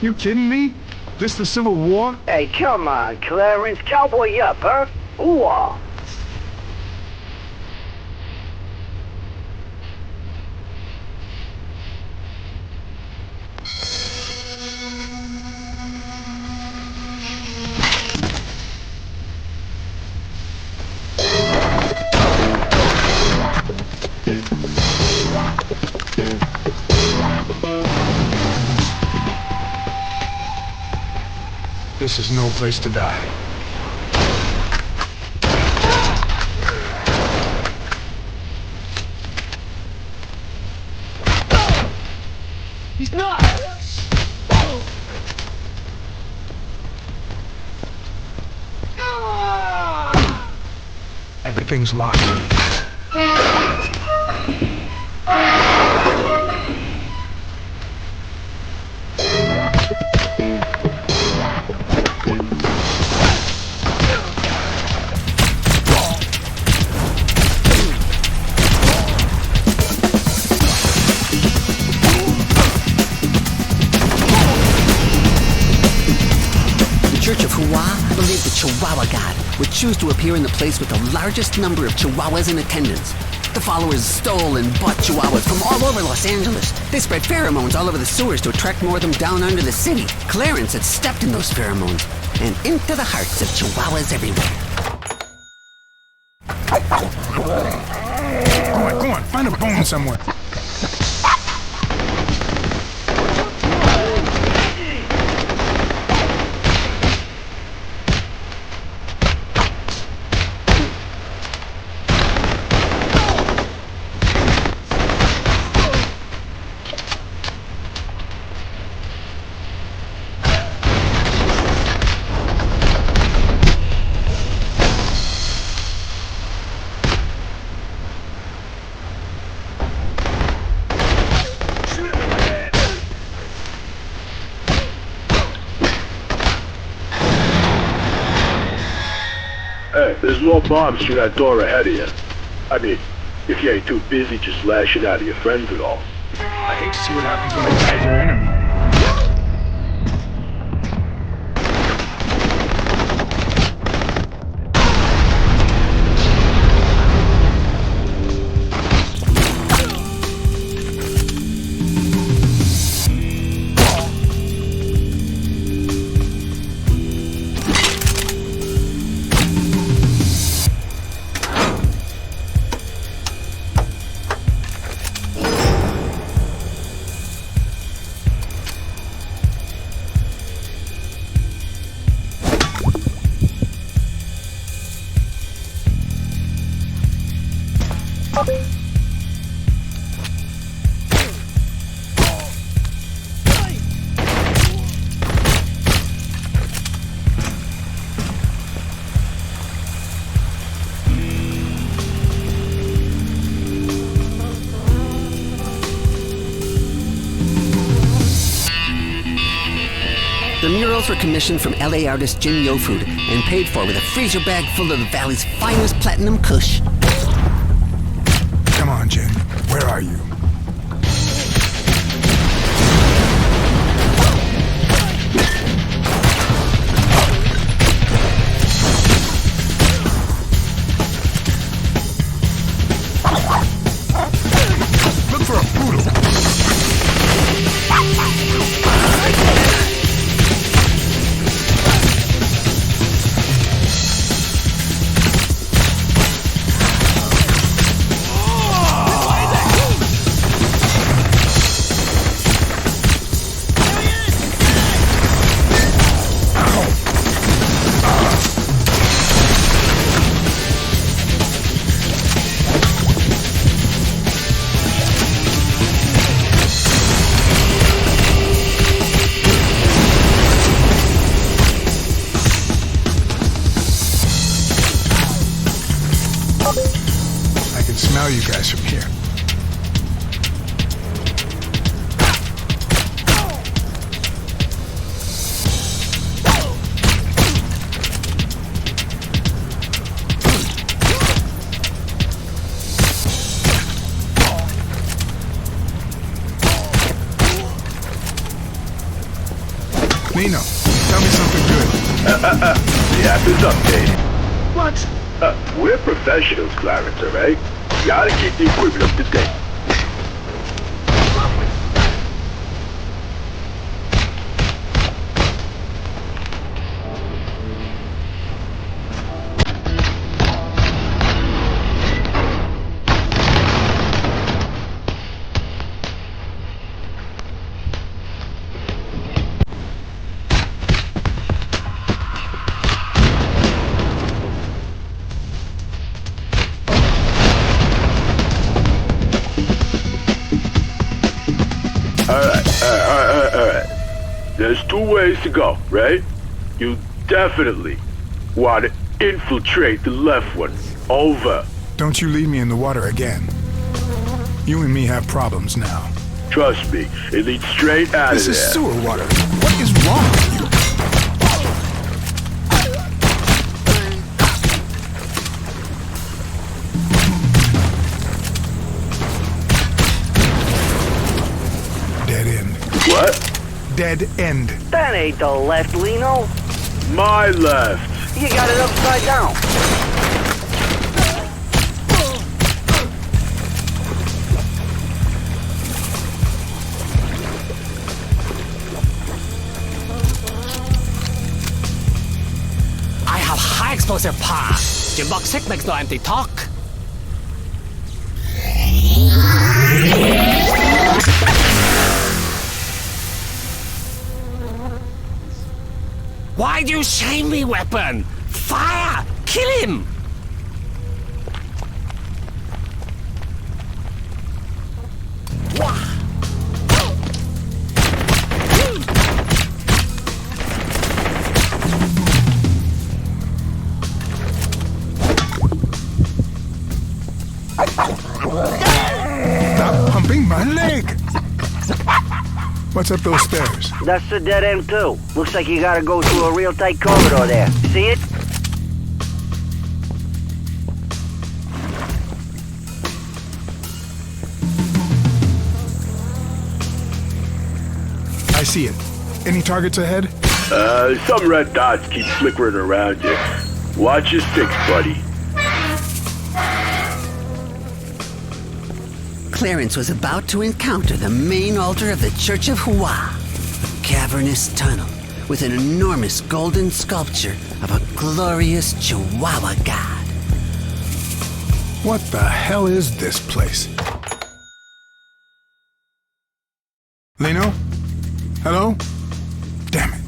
You kidding me? This the Civil War? Hey, come on, Clarence. Cowboy up, huh? Ooh-ah. This is no place to die. He's not! Everything's locked. Church of Hua believed the Chihuahua God would choose to appear in the place with the largest number of Chihuahuas in attendance. The followers stole and bought Chihuahuas from all over Los Angeles. They spread pheromones all over the sewers to attract more of them down under the city. Clarence had stepped in those pheromones and into the hearts of Chihuahuas everywhere. Go on, find a bone somewhere. Hey, there's more bombs through that door ahead of you. I mean, if you ain't too busy just lashing out at your friends at all. I hate to see what happens when the guy's your enemy. The murals were commissioned from LA artist Jin Yofood and paid for with a freezer bag full of the valley's finest platinum kush. Come on, Jen. Where are you? Look for a poodle. Smell you guys from here. Nino, tell me something good. The app is updated. What? We're professionals, Clarence, alright? Gotta keep the equipment up to date. two ways to go, right? You definitely want to infiltrate the left one. Over. Don't you leave me in the water again. You and me have problems now. Trust me, it leads straight out of there. This is sewer water. What is wrong with you? Dead end. What? Dead end. That ain't the left, Lino. My left. You got it upside down. I have high explosive power. The box makes no empty talk. Why do you shame me, weapon? Fire! Kill him! Stop pumping my leg! What's up those stairs? That's the dead end too. Looks like you gotta go through a real tight corridor there. See it? I see it. Any targets ahead? Some red dots keep flickering around you. Watch your six, buddy. Clarence was about to encounter the main altar of the Church of Hua, a cavernous tunnel with an enormous golden sculpture of a glorious Chihuahua god. What the hell is this place? Lino? Hello? Damn it.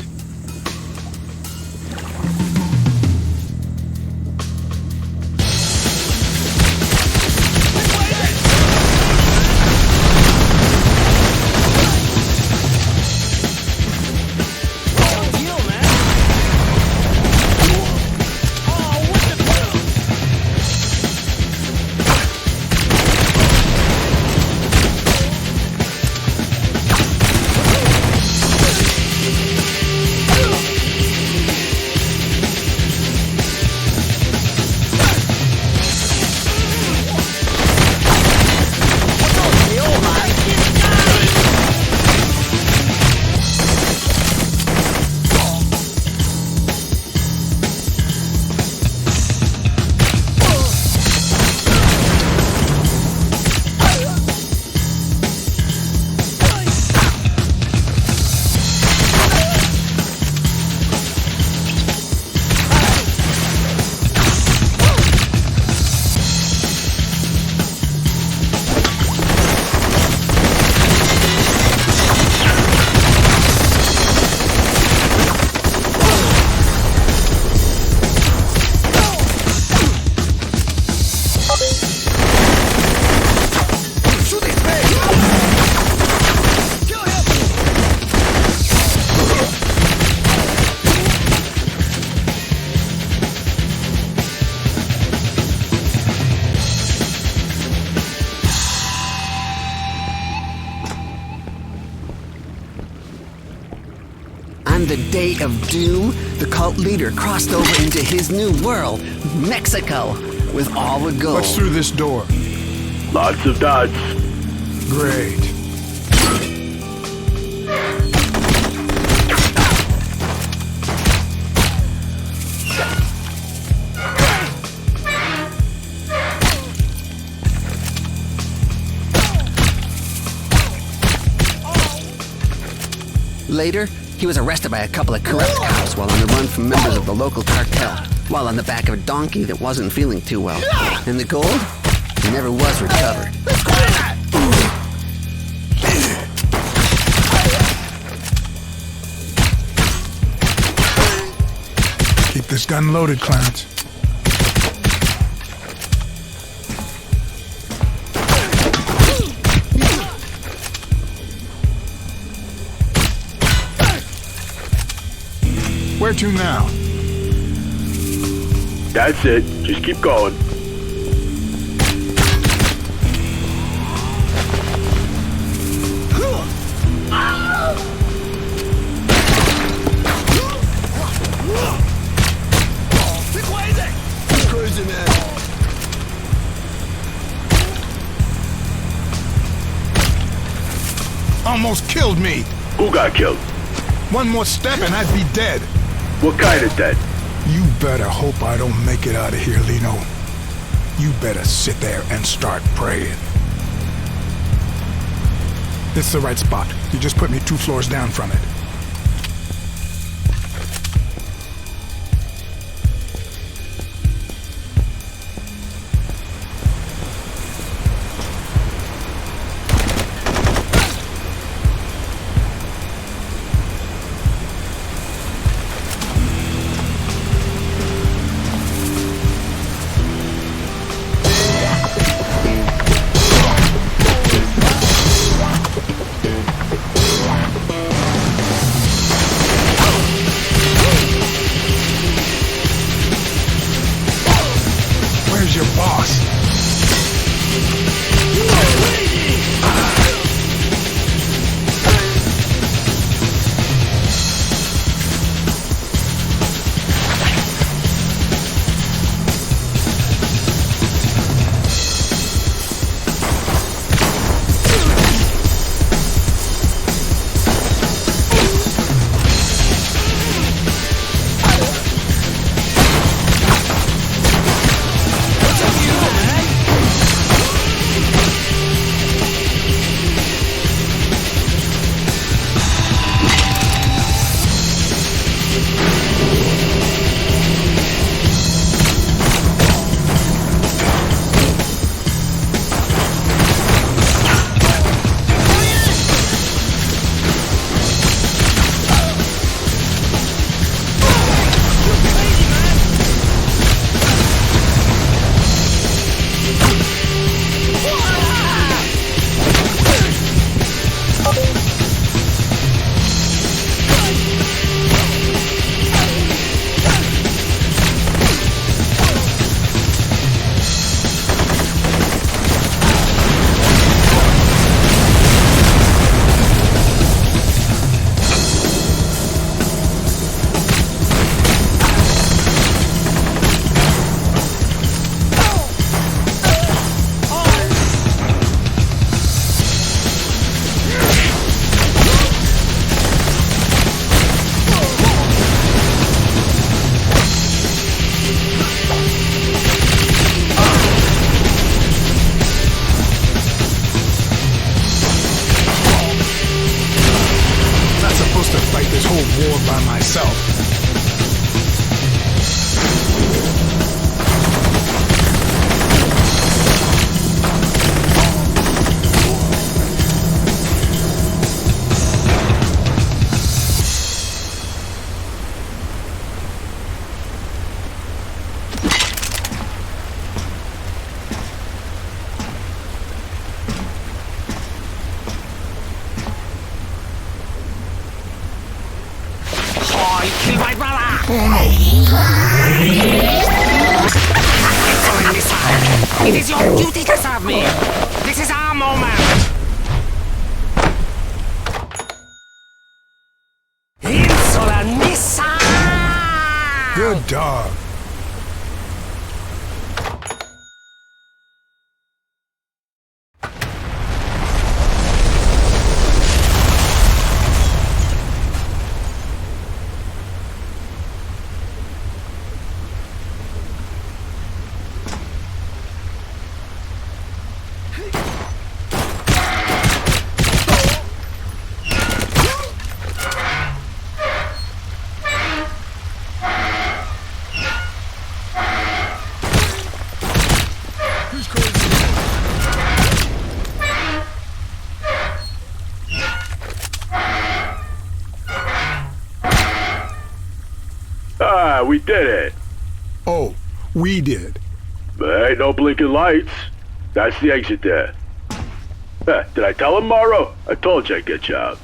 On the day of doom, the cult leader crossed over into his new world, Mexico, with all the gold. What's through this door? Lots of dots. Great. Later, he was arrested by a couple of corrupt cops while on the run from members of the local cartel, while on the back of a donkey that wasn't feeling too well. And the gold? It never was recovered. Keep this gun loaded, Clarence. Where to now? That's it. Just keep going. Crazy man. Almost killed me. Who got killed? One more step and I'd be dead. What kind of dead? You better hope I don't make it out of here, Lino. You better sit there and start praying. This is the right spot. You just put me 2 floors down from it. Your boss. war by myself. Kill my brother! It is your duty to serve me! This is our moment! Insolent missile! Good dog. Ah, we did it. Oh, we did. There ain't no blinking lights. That's the exit there. Did I tell him, Morrow? I told you I'd get you out.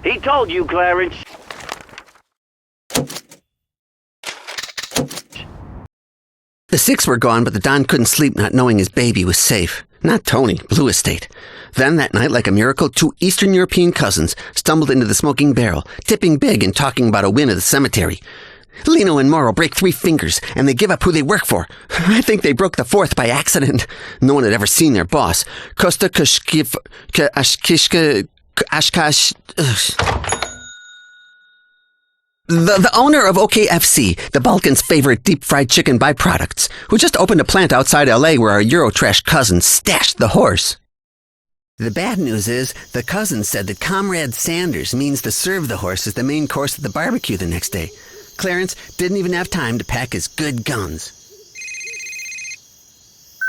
He told you, Clarence. The six were gone, but the Don couldn't sleep not knowing his baby was safe. Not Tony, Blue Estate. Then that night, like a miracle, two Eastern European cousins stumbled into the smoking barrel, tipping big and talking about a win at the cemetery. Lino and Morrow break 3 fingers, and they give up who they work for. I think they broke the 4th by accident. No one had ever seen their boss. Costa Kushkif... Ashkishka... Ashkash... The owner of OKFC, the Balkans' favorite deep-fried chicken byproducts, who just opened a plant outside L.A. where our Eurotrash cousins stashed the horse. The bad news is, the cousins said that Comrade Sanders means to serve the horse as the main course at the barbecue the next day. Clarence didn't even have time to pack his good guns.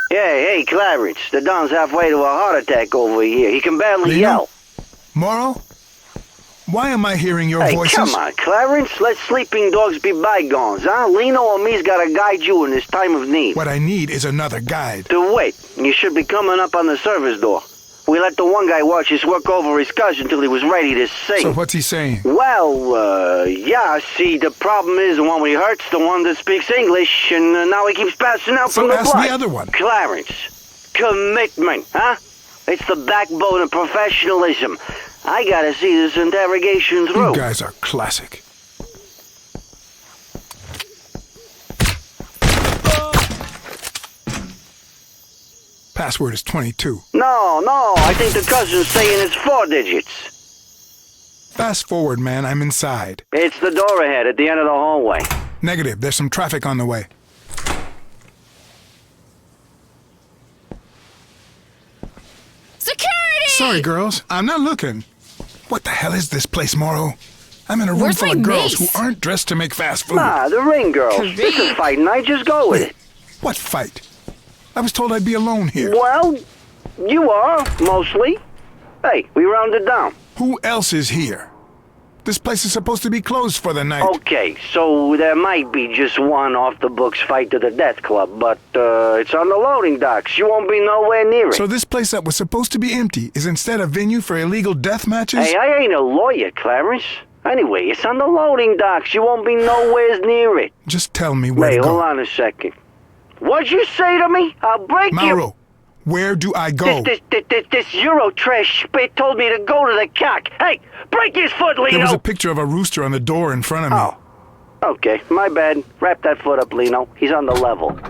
Hey, Clarence, the Don's halfway to a heart attack over here. He can barely yell. Morrow? Why am I hearing your voices? Come on, Clarence. Let sleeping dogs be bygones, huh? Lino or me's gotta guide you in this time of need. What I need is another guide. To wait. You should be coming up on the service door. We let the one guy watch us work over his cousin till he was ready to sing. So what's he saying? Well, yeah, see, the problem is the one we hurt's the one that speaks English, and now he keeps passing out from the blood. So ask the other one. Clarence, commitment, huh? It's the backbone of professionalism. I gotta see this interrogation through. You guys are classic. Password is 22. No, I think the cousin's saying it's 4 digits. Fast forward, man. I'm inside. It's the door ahead at the end of the hallway. Negative. There's some traffic on the way. Security! Sorry, girls. I'm not looking. What the hell is this place, Morrow? I'm in a room Where's full my of girls mace? who aren't dressed to make fast food. Nah, the ring girls. It's a fight night. Just go with it. What fight? I was told I'd be alone here. Well, you are, mostly. Hey, we rounded down. Who else is here? This place is supposed to be closed for the night. Okay, so there might be just one off-the-books fight to the death club, but it's on the loading docks. You won't be nowhere near it. So this place that was supposed to be empty is instead a venue for illegal death matches? Hey, I ain't a lawyer, Clarence. Anyway, it's on the loading docks. You won't be nowhere near it. Just tell me where to go. Wait, hold on a second. What'd you say to me? I'll break you. Mauro, where do I go? This Eurotrash spit told me to go to the cock. Hey, break his foot, Lino! There was a picture of a rooster on the door in front of me. Oh, okay, my bad. Wrap that foot up, Lino. He's on the level.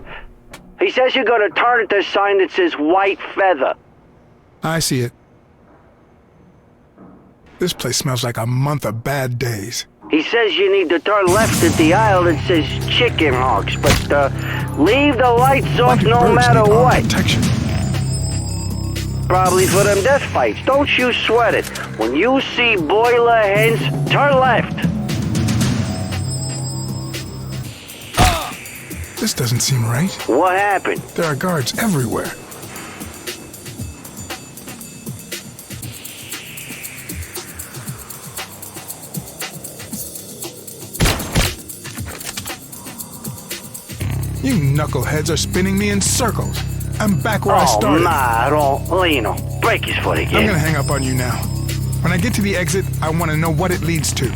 He says you're gonna turn at the sign that says White Feather. I see it. This place smells like a month of bad days. He says you need to turn left at the aisle that says Chicken Hawks, but leave the lights off no matter what. Protection? Probably for them death fights. Don't you sweat it. When you see boiler hens, turn left. This doesn't seem right. What happened? There are guards everywhere. You knuckleheads are spinning me in circles. I'm back where I started. Lino, break his foot again. I'm gonna hang up on you now. When I get to the exit, I want to know what it leads to.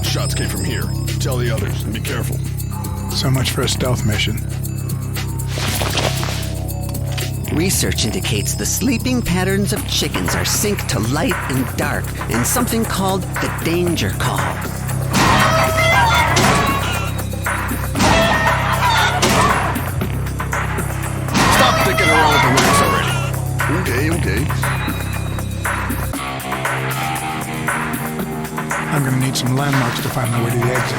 Shots came from here. Tell the others and be careful. So much for a stealth mission. Research indicates the sleeping patterns of chickens are synced to light and dark in something called the danger call. Stop dicking around with the racks already. Okay. I'm gonna need some landmarks to find my way to the exit.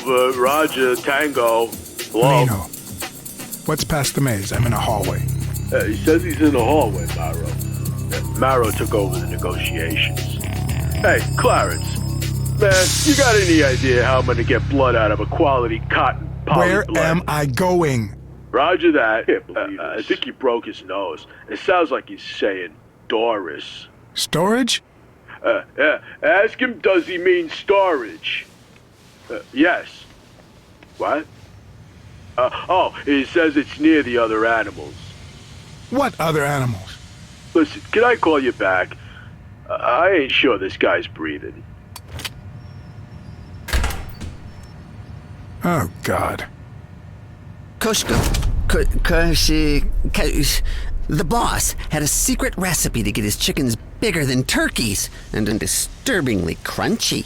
over. Roger, Tango. Hello? Lino. What's past the maze? I'm in a hallway. He says he's in the hallway, Maro. Maro took over the negotiations. Hey, Clarence. Man, you got any idea how I'm gonna get blood out of a quality cotton poly Where blend? am I going? Roger that. I think he broke his nose. It sounds like he's saying Doris. Storage? Yeah. Ask him, does he mean storage? Yes. What? He says it's near the other animals. What other animals? Listen, can I call you back? I ain't sure this guy's breathing. Oh, God. Koshko, the boss had a secret recipe to get his chickens bigger than turkeys and disturbingly crunchy.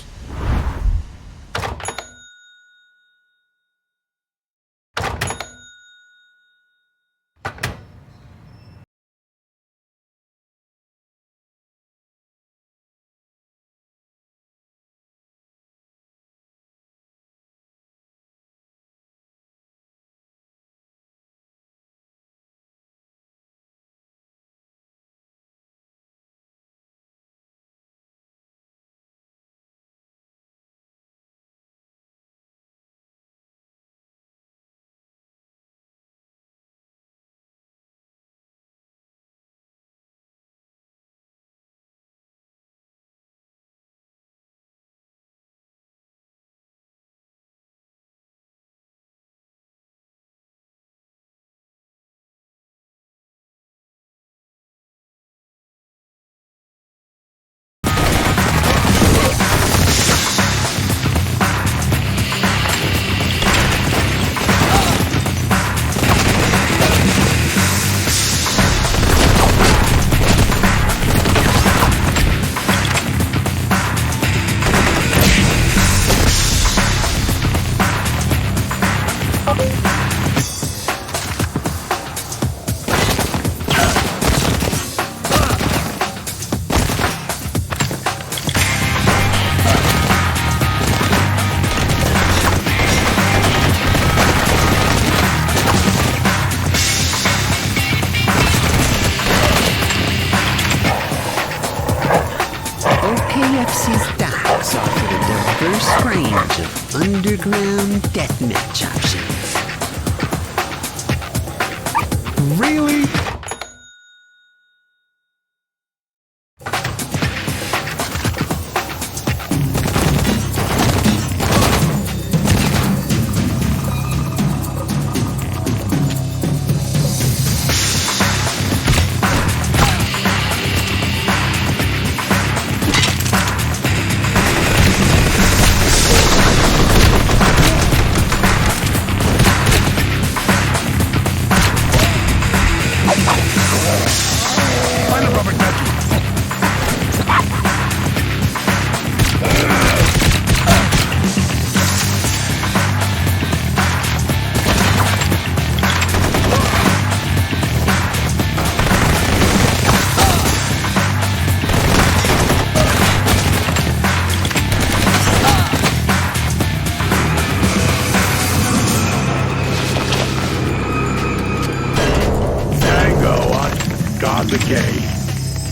KFC's docks offer a diverse range of underground deathmatch options. Really?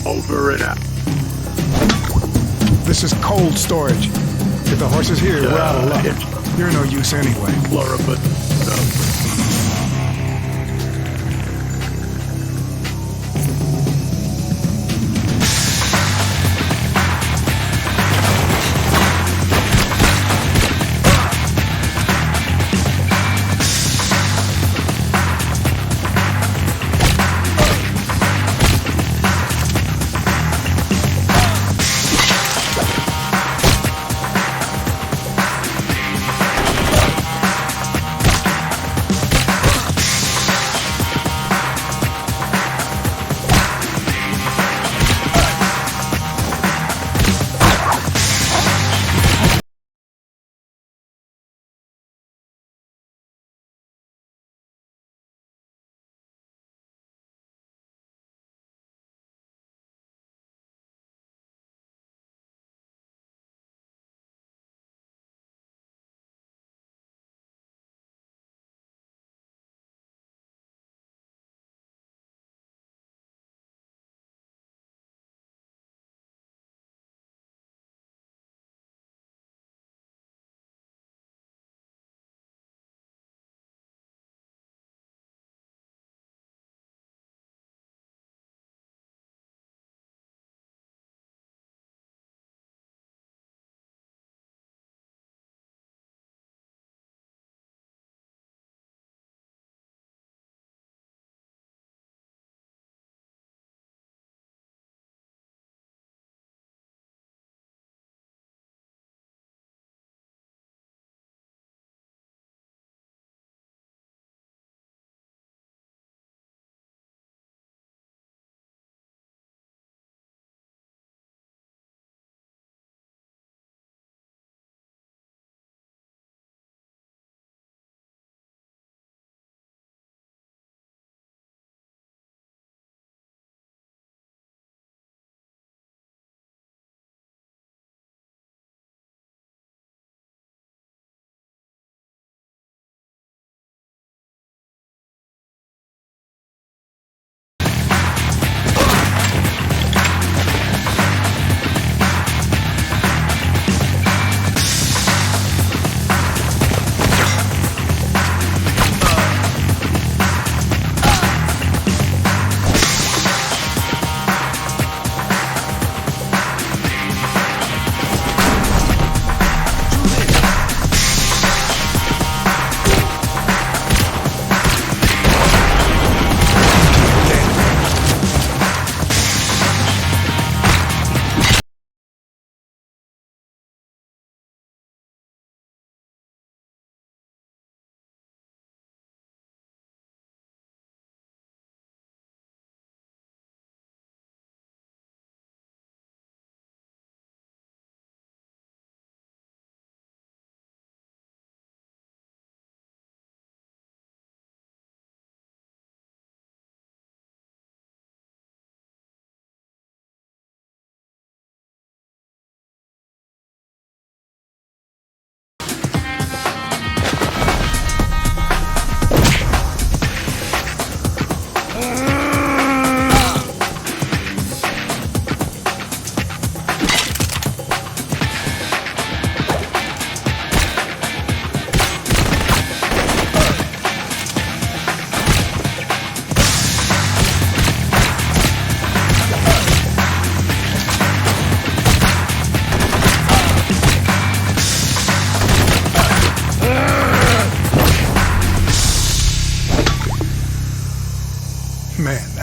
Over and out. This is cold storage. If the horse is here, we're out of luck. You're no use anyway. Laura, but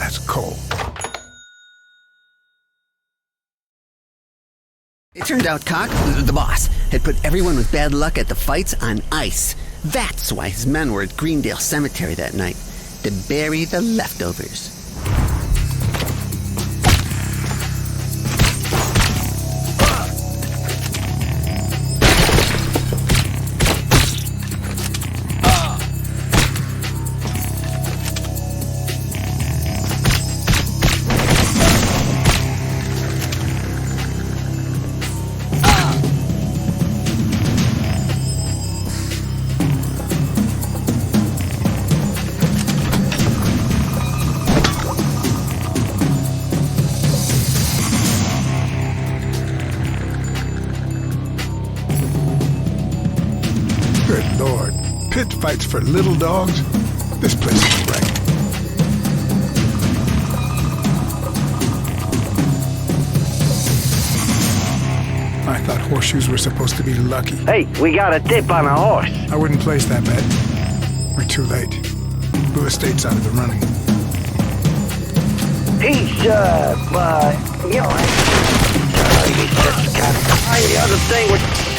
That's cold. It turned out Cock, the boss, had put everyone with bad luck at the fights on ice. That's why his men were at Greendale Cemetery that night, to bury the leftovers. Good Lord. Pit fights for little dogs? This place is wrecked. I thought horseshoes were supposed to be lucky. Hey, we got a tip on a horse. I wouldn't place that bet. We're too late. Blue Estate's out of the running. He's, you know, he's just kind of... The other thing was...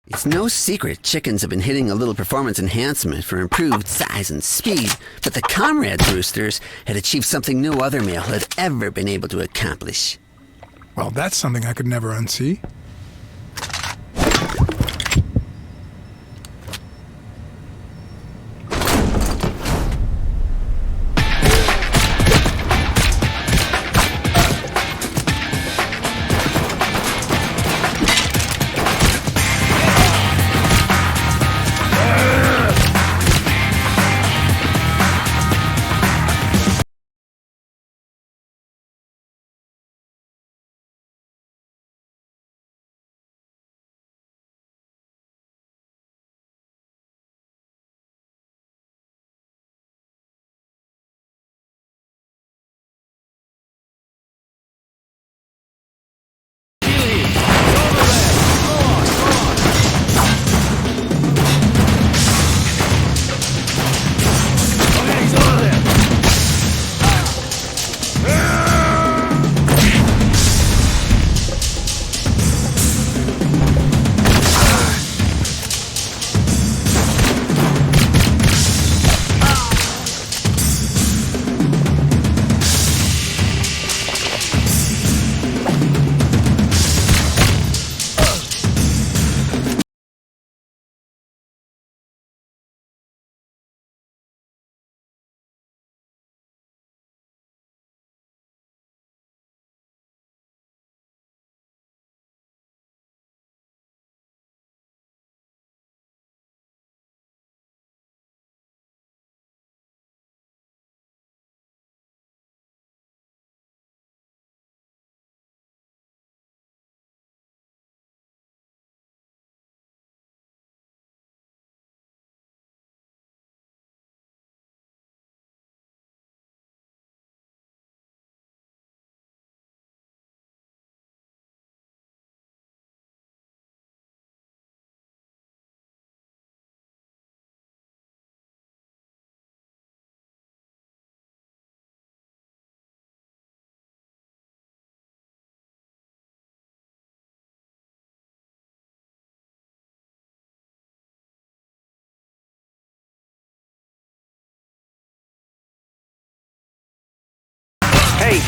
It's no secret chickens have been hitting a little performance enhancement for improved size and speed, but the Comrades roosters had achieved something no other male had ever been able to accomplish. Well, that's something I could never unsee.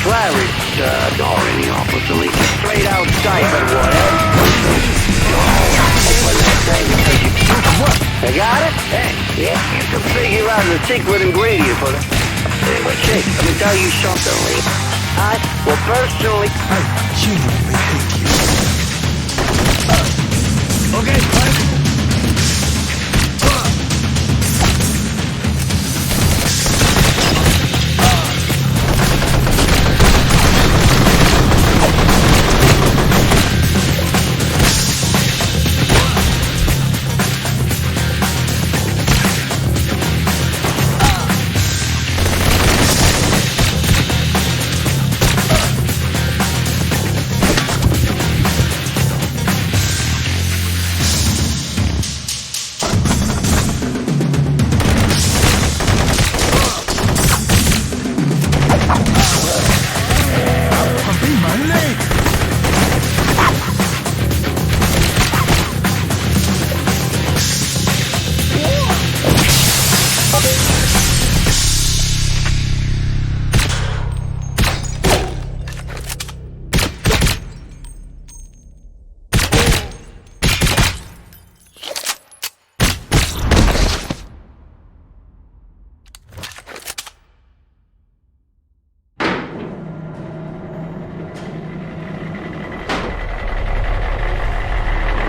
Clarence, nor any officer, just straight out siphon water. Open that thing because you got it? Hey, yeah, you can figure out the secret ingredient for it. Hey, but shit, let me tell you something, Lee. Well, personally, I genuinely hate you. okay, fine.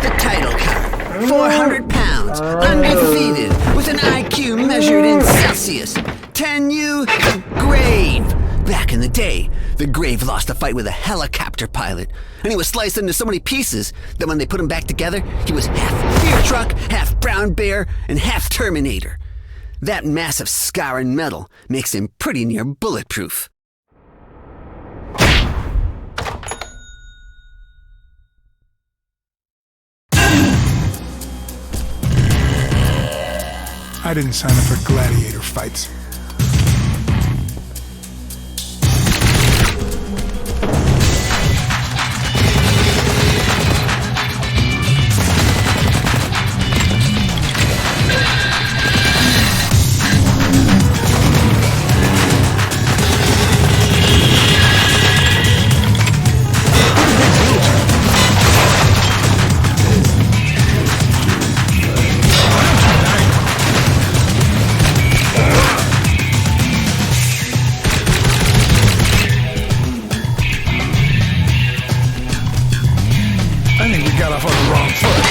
The title card, 400 pounds, undefeated, with an IQ measured in Celsius. 10U, the Grave. Back in the day, the Grave lost a fight with a helicopter pilot, and he was sliced into so many pieces that when they put him back together, he was half beer truck, half brown bear, and half Terminator. That massive scar and metal makes him pretty near bulletproof. I didn't sign up for gladiator fights. I think we got off on the wrong foot.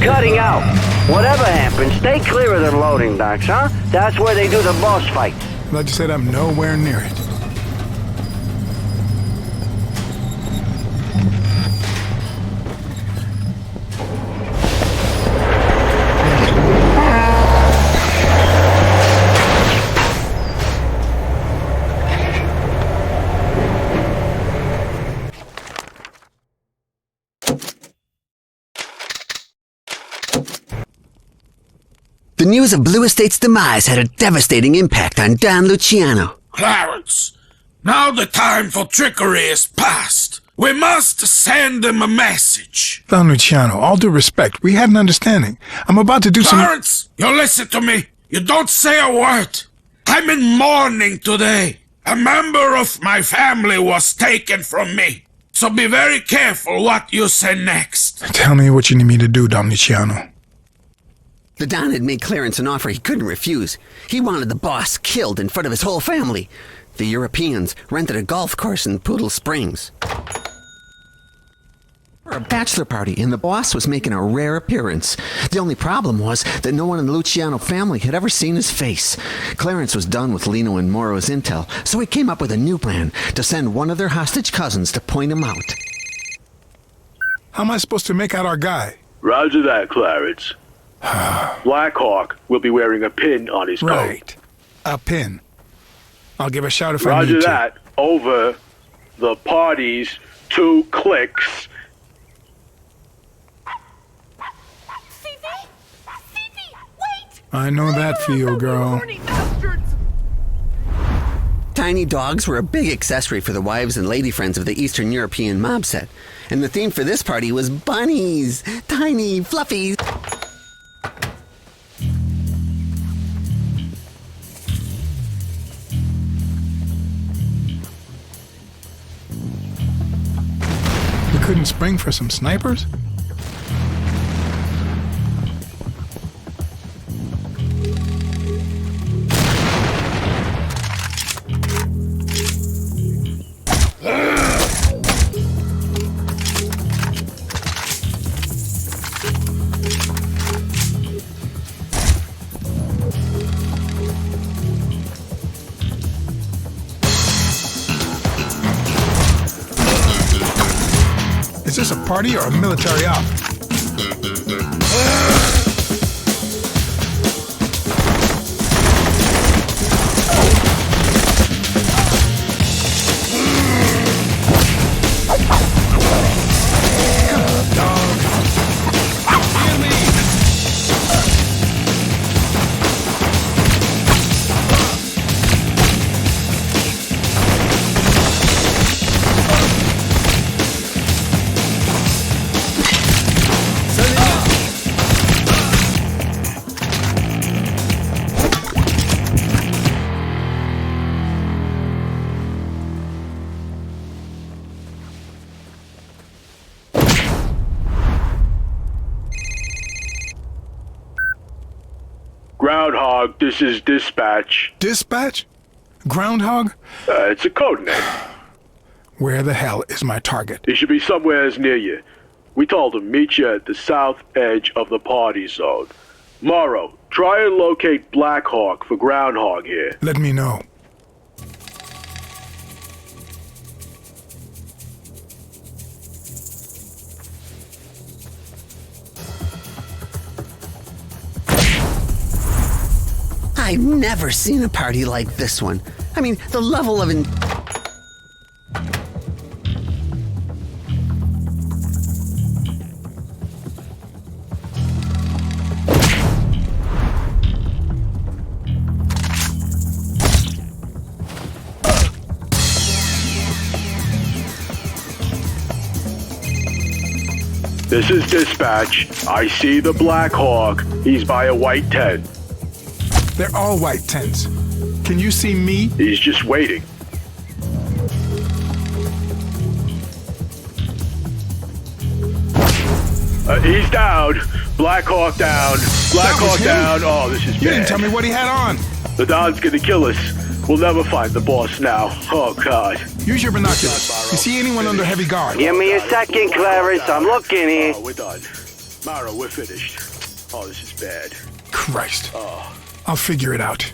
cutting out. Whatever happens, stay clear of the loading docks, huh? That's where they do the boss fights. Glad you said I'm nowhere near it. The news of Blue Estate's demise had a devastating impact on Don Luciano. Clarence, now the time for trickery is past. We must send them a message. Don Luciano, all due respect, we had an understanding. I'm about to do Clarence, you listen to me. You don't say a word. I'm in mourning today. A member of my family was taken from me. So be very careful what you say next. Tell me what you need me to do, Don Luciano. The Don had made Clarence an offer he couldn't refuse. He wanted the boss killed in front of his whole family. The Europeans rented a golf course in Poodle Springs for a bachelor party, and the boss was making a rare appearance. The only problem was that no one in the Luciano family had ever seen his face. Clarence was done with Lino and Moro's intel, so he came up with a new plan to send one of their hostage cousins to point him out. How am I supposed to make out our guy? Roger that, Clarence. Blackhawk will be wearing a pin on his coat. Right. A pin. I'll give a shout if I need to. Roger that. Over the party's 2 clicks. I know that feel, girl. Tiny dogs were a big accessory for the wives and lady friends of the Eastern European mob set. And the theme for this party was bunnies. Tiny, fluffy. Couldn't spring for some snipers? Is this a party or a military op? Groundhog, this is Dispatch. Dispatch? Groundhog? It's a code name. Where the hell is my target? He should be somewhere near you. We told him meet you at the south edge of the party zone. Morrow, try and locate Blackhawk for Groundhog here. Let me know. I've never seen a party like this one. I mean, the level of This is Dispatch. I see the Blackhawk. He's by a white tent. They're all white tents. Can you see me? He's just waiting. He's down. Blackhawk down. Blackhawk down. Oh, this is bad. You didn't tell me what he had on. The Don's gonna kill us. We'll never find the boss now. Oh, God. Use your binoculars. You see anyone under heavy guard? Give me a second, Clarence. I'm looking here. Oh, we're done. Mara, we're finished. Oh, this is bad. Christ. Oh. I'll figure it out.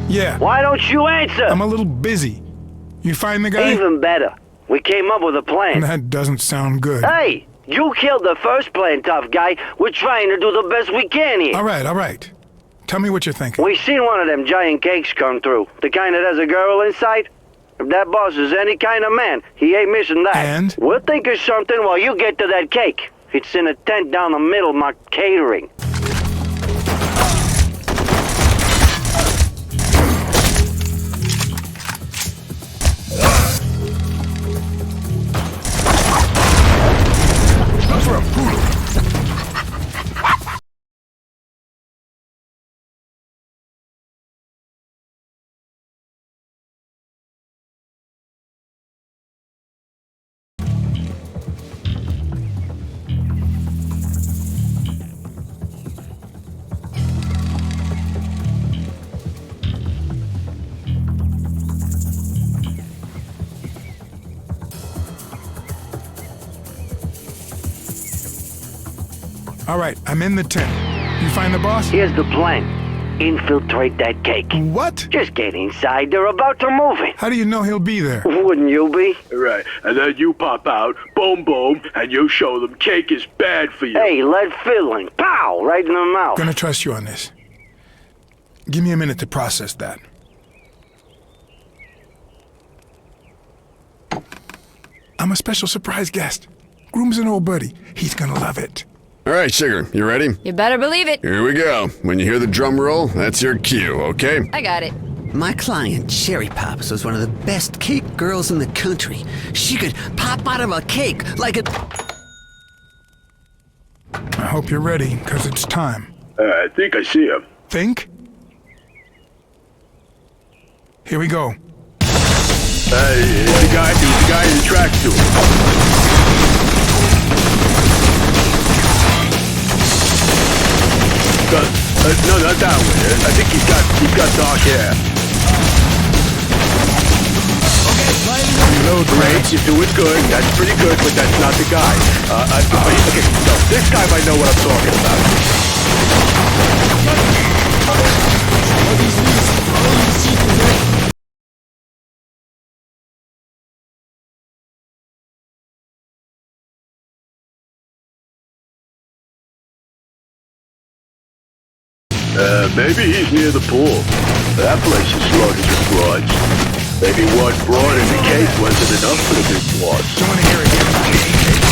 Yeah. Why don't you answer? I'm a little busy. You find the guy? Even better. We came up with a plan. That doesn't sound good. Hey, you killed the first plan, tough guy. We're trying to do the best we can here. All right. Tell me what you're thinking. We seen one of them giant cakes come through. The kind that has a girl inside. If that boss is any kind of man, he ain't missing that. And? We'll think of something while you get to that cake. It's in a tent down the middle, marked catering. For a poodle. All right, I'm in the tent. You find the boss? Here's the plan. Infiltrate that cake. What? Just get inside. They're about to move it. How do you know he'll be there? Wouldn't you be? Right, and then you pop out, boom, boom, and you show them cake is bad for you. Hey, lead filling. Pow! Right in the mouth. Gonna trust you on this. Give me a minute to process that. I'm a special surprise guest. Groom's an old buddy. He's gonna love it. All right, Sugar, you ready? You better believe it. Here we go. When you hear the drum roll, that's your cue, okay? I got it. My client, Cherry Pops, was one of the best cake girls in the country. She could pop out of a cake like a... I hope you're ready, because it's time. I think I see him. Think? Here we go. It's the guy in the tracksuit. No, not that one. I think he's got dark hair. Great, you're doing good. That's pretty good, but that's not the guy. Okay, so this guy might know what I'm talking about. Maybe he's near the pool. That place is loaded with broads. Maybe one broad in the cake wasn't enough for the big boss. Don't want to hear again about the cake.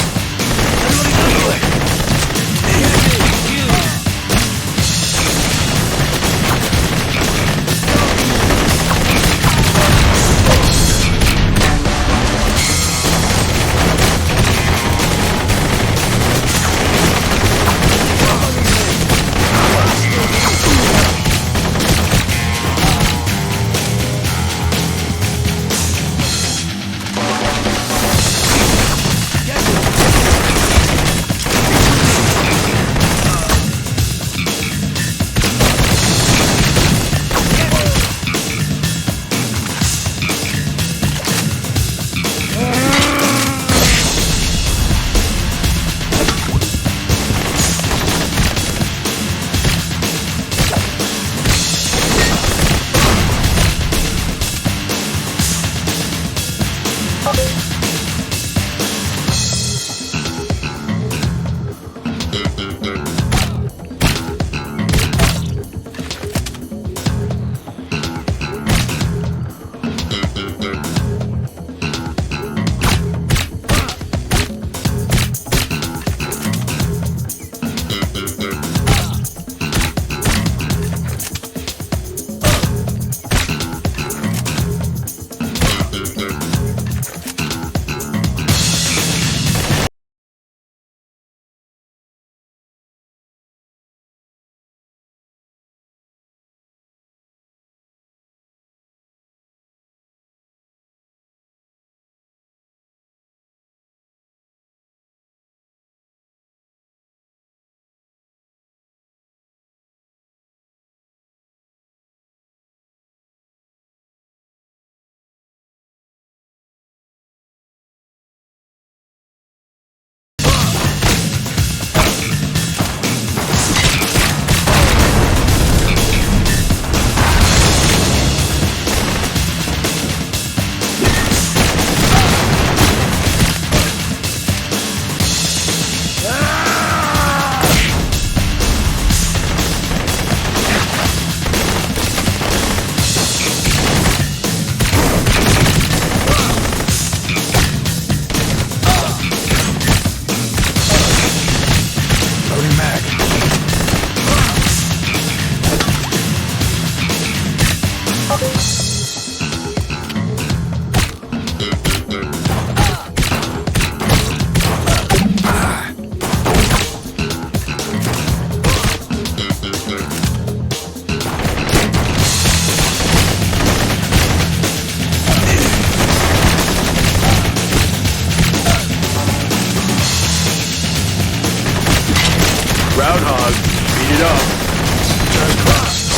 Groundhog. Speed it up.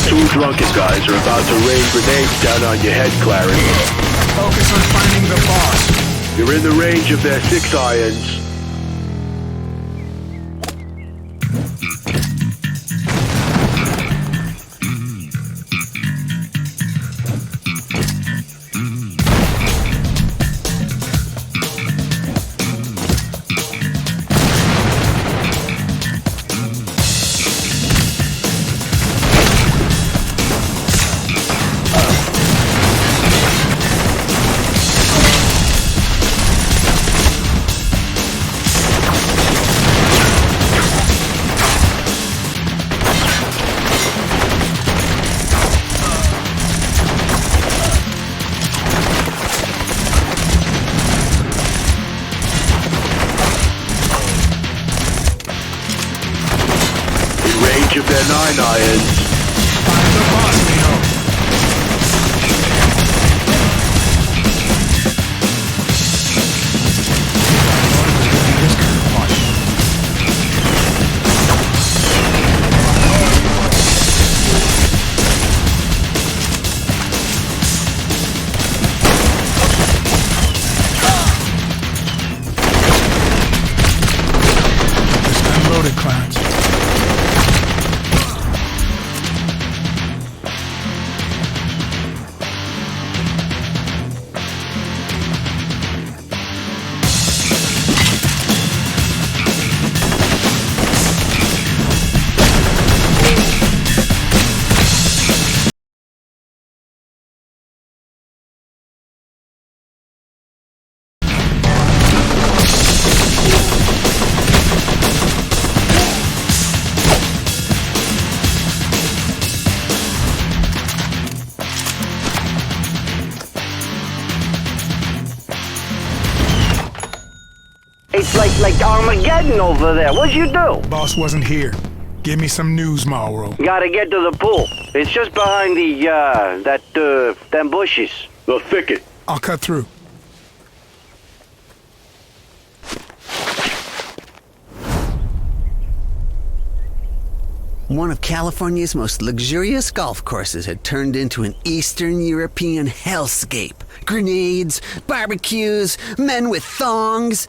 Two drunken guys are about to rain grenades down on your head, Clarence. Focus on finding the boss. You're in the range of their 6-irons. Of their 9-irons. Find the boss, Nino. Just unloaded, Clarence. It's like Armageddon over there. What'd you do? Boss wasn't here. Give me some news, Mauro. Gotta get to the pool. It's just behind the, them bushes. The thicket. I'll cut through. One of California's most luxurious golf courses had turned into an Eastern European hellscape. Grenades, barbecues, men with thongs.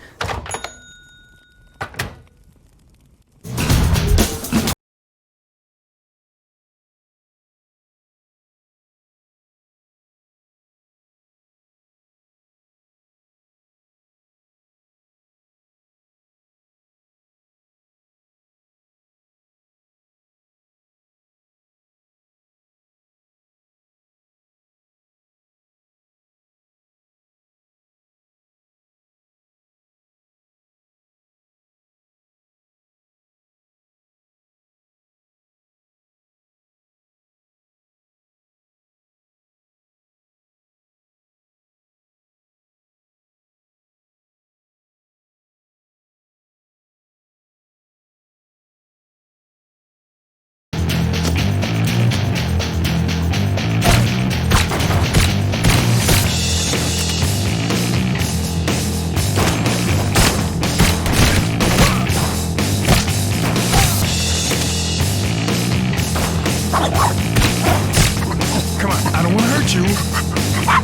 Come on, I don't want to hurt you. He's not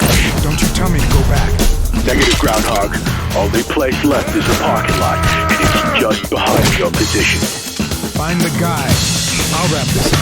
here either. Don't you tell me to go back. Negative, Groundhog. Only place left is the parking lot, and it's just behind your position. Find the guy. I'll wrap this up.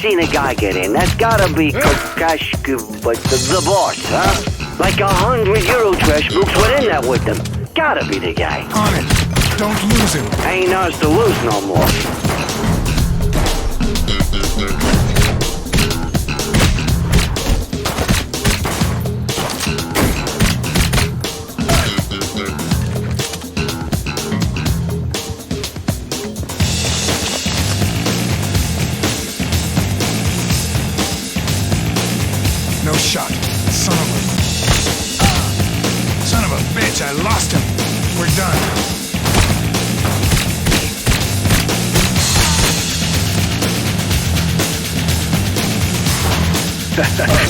seen a guy get in. That's gotta be but the boss, huh? Like 100 Eurotrash mooks went in there with them. Gotta be the guy. On it. Don't lose him. Ain't ours to lose no more. No shot. Son of a bitch, I lost him. We're done.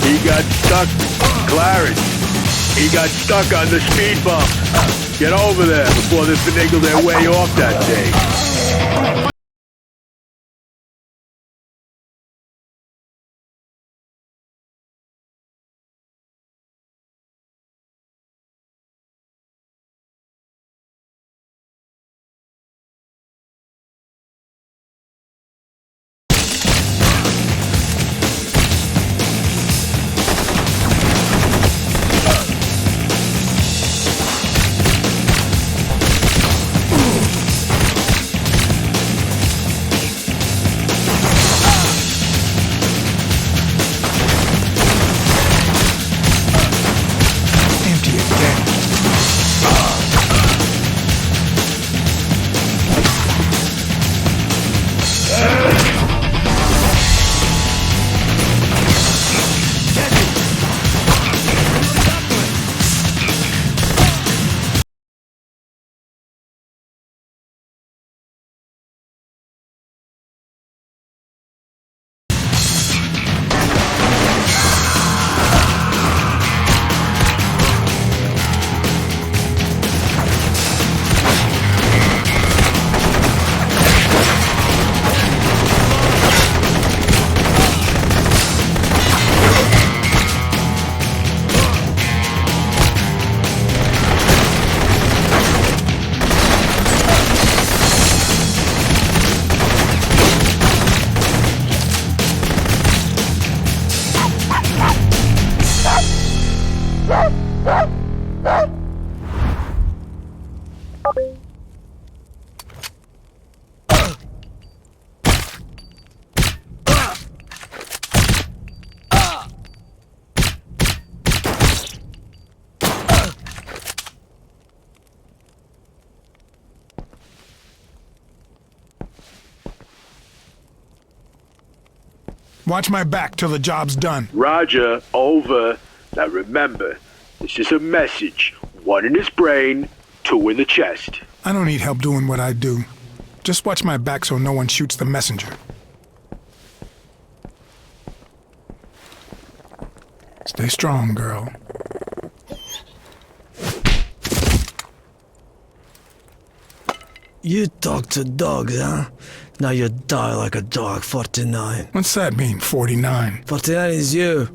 He got stuck. Clarence. He got stuck on the speed bump. Get over there before they finagle their way off that thing. Watch my back till the job's done. Roger, over. Now remember, this is a message. 1 in his brain, 2 in the chest. I don't need help doing what I do. Just watch my back so no one shoots the messenger. Stay strong, girl. You talk to dogs, huh? Now you die like a dog, 49. What's that mean, 49? 49 is you.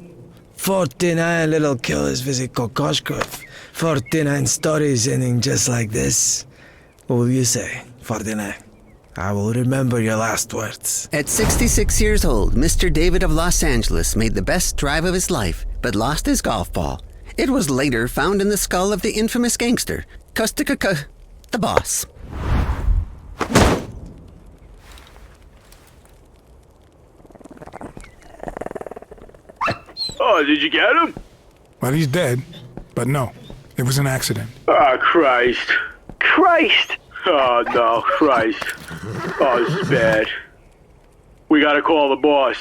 49 little killers visit Kokoshkov. 49 stories ending just like this. What will you say, 49? I will remember your last words. At 66 years old, Mr. David of Los Angeles made the best drive of his life, but lost his golf ball. It was later found in the skull of the infamous gangster, the boss. Oh, did you get him? Well, he's dead. But no, it was an accident. Oh, Christ. Christ! Oh, no, Christ. Oh, this is bad. We gotta call the boss.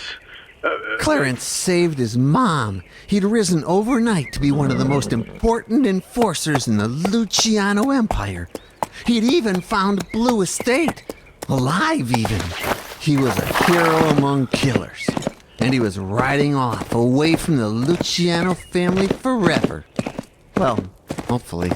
Clarence saved his mom. He'd risen overnight to be one of the most important enforcers in the Luciano Empire. He'd even found Blue Estate. Alive, even. He was a hero among killers. And he was riding off away from the Luciano family forever. Well, hopefully.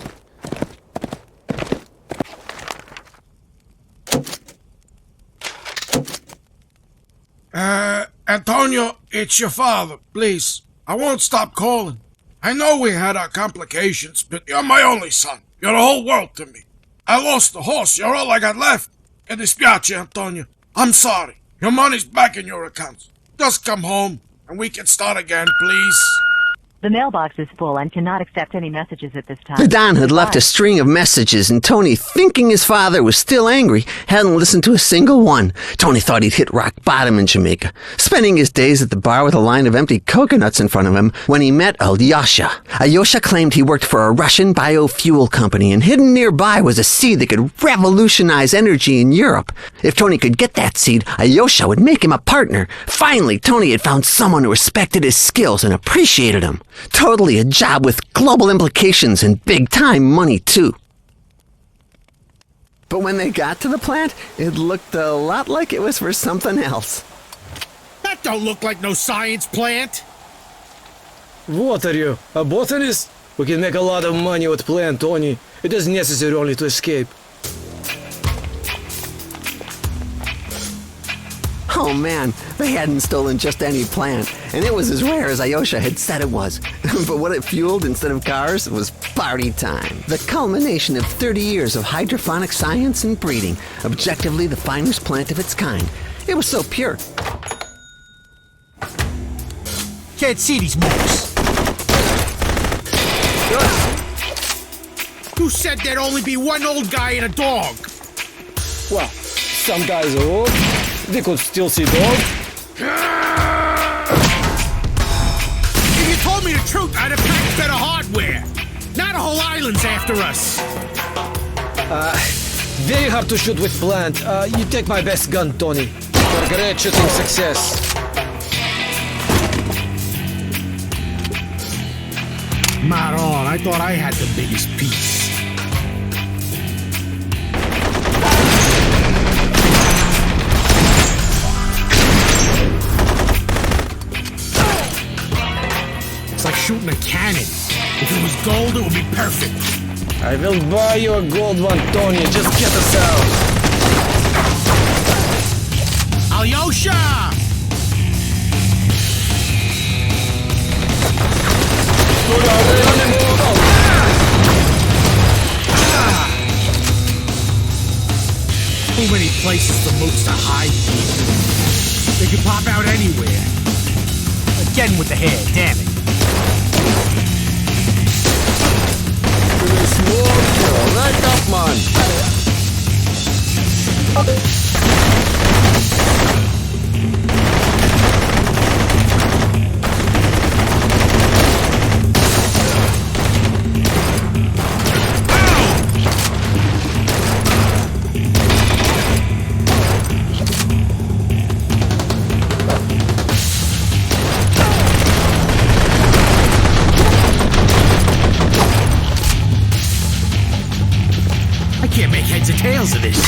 Antonio, it's your father, please. I won't stop calling. I know we had our complications, but you're my only son. You're the whole world to me. I lost the horse. You're all I got left. E dispiace, Antonio. I'm sorry. Your money's back in your accounts. Just come home, and we can start again, please. The mailbox is full and cannot accept any messages at this time. The Don had left a string of messages, and Tony, thinking his father was still angry, hadn't listened to a single one. Tony thought he'd hit rock bottom in Jamaica, spending his days at the bar with a line of empty coconuts in front of him when he met Alyosha. Alyosha claimed he worked for a Russian biofuel company, and hidden nearby was a seed that could revolutionize energy in Europe. If Tony could get that seed, Alyosha would make him a partner. Finally, Tony had found someone who respected his skills and appreciated him. Totally a job with global implications and big-time money, too. But when they got to the plant, it looked a lot like it was for something else. That don't look like no science plant. What are you, a botanist? We can make a lot of money with plant, Tony. It is necessary only to escape. Oh man, they hadn't stolen just any plant, and it was as rare as Alyosha had said it was. But what it fueled instead of cars was party time. The culmination of 30 years of hydroponic science and breeding, objectively the finest plant of its kind. It was so pure. Can't see these marks. Who said there'd only be one old guy and a dog? Well, some guys are old. They could still see dog. If you told me the truth, I'd have packed better hardware. Not a whole island's after us. Very hard to shoot with plant. You take my best gun, Tony. For great shooting success. Maron, I thought I had the biggest piece. It's like shooting a cannon. If it was gold, it would be perfect. I will buy you a gold one, Tony. Just get us out. Alyosha! Too many places for mooks to hide. They can pop out anywhere. Again with the hair, damn it. Right up, man. Can't make heads or tails of this.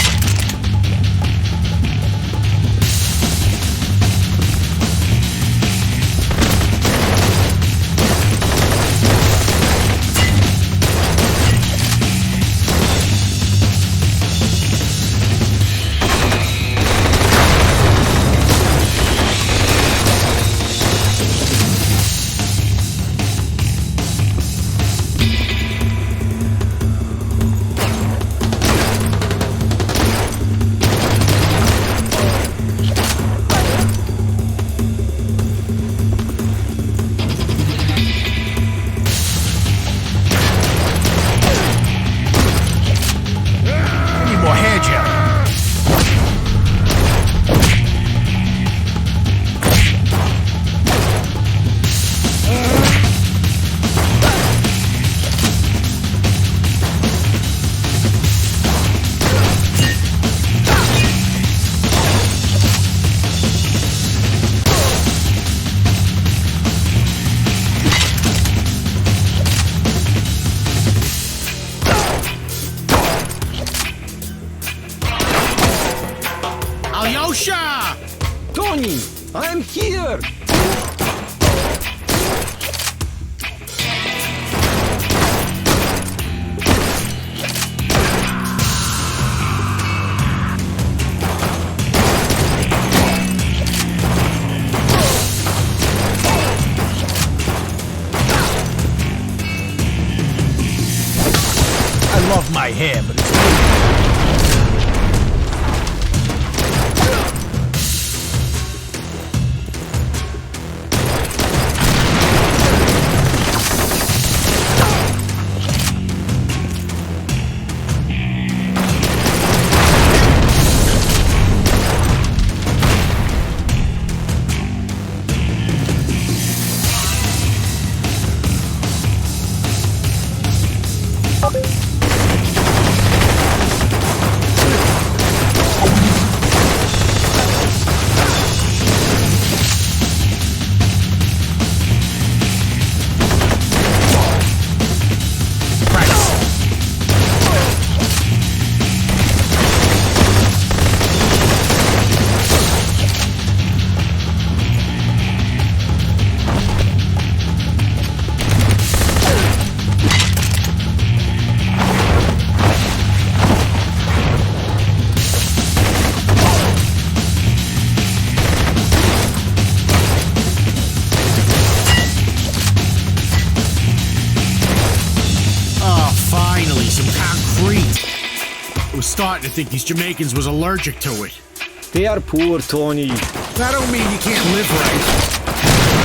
Alyosha! Tony, I'm here! I love my hair, but it's was starting to think these Jamaicans was allergic to it. They are poor, Tony. That don't mean you can't live right.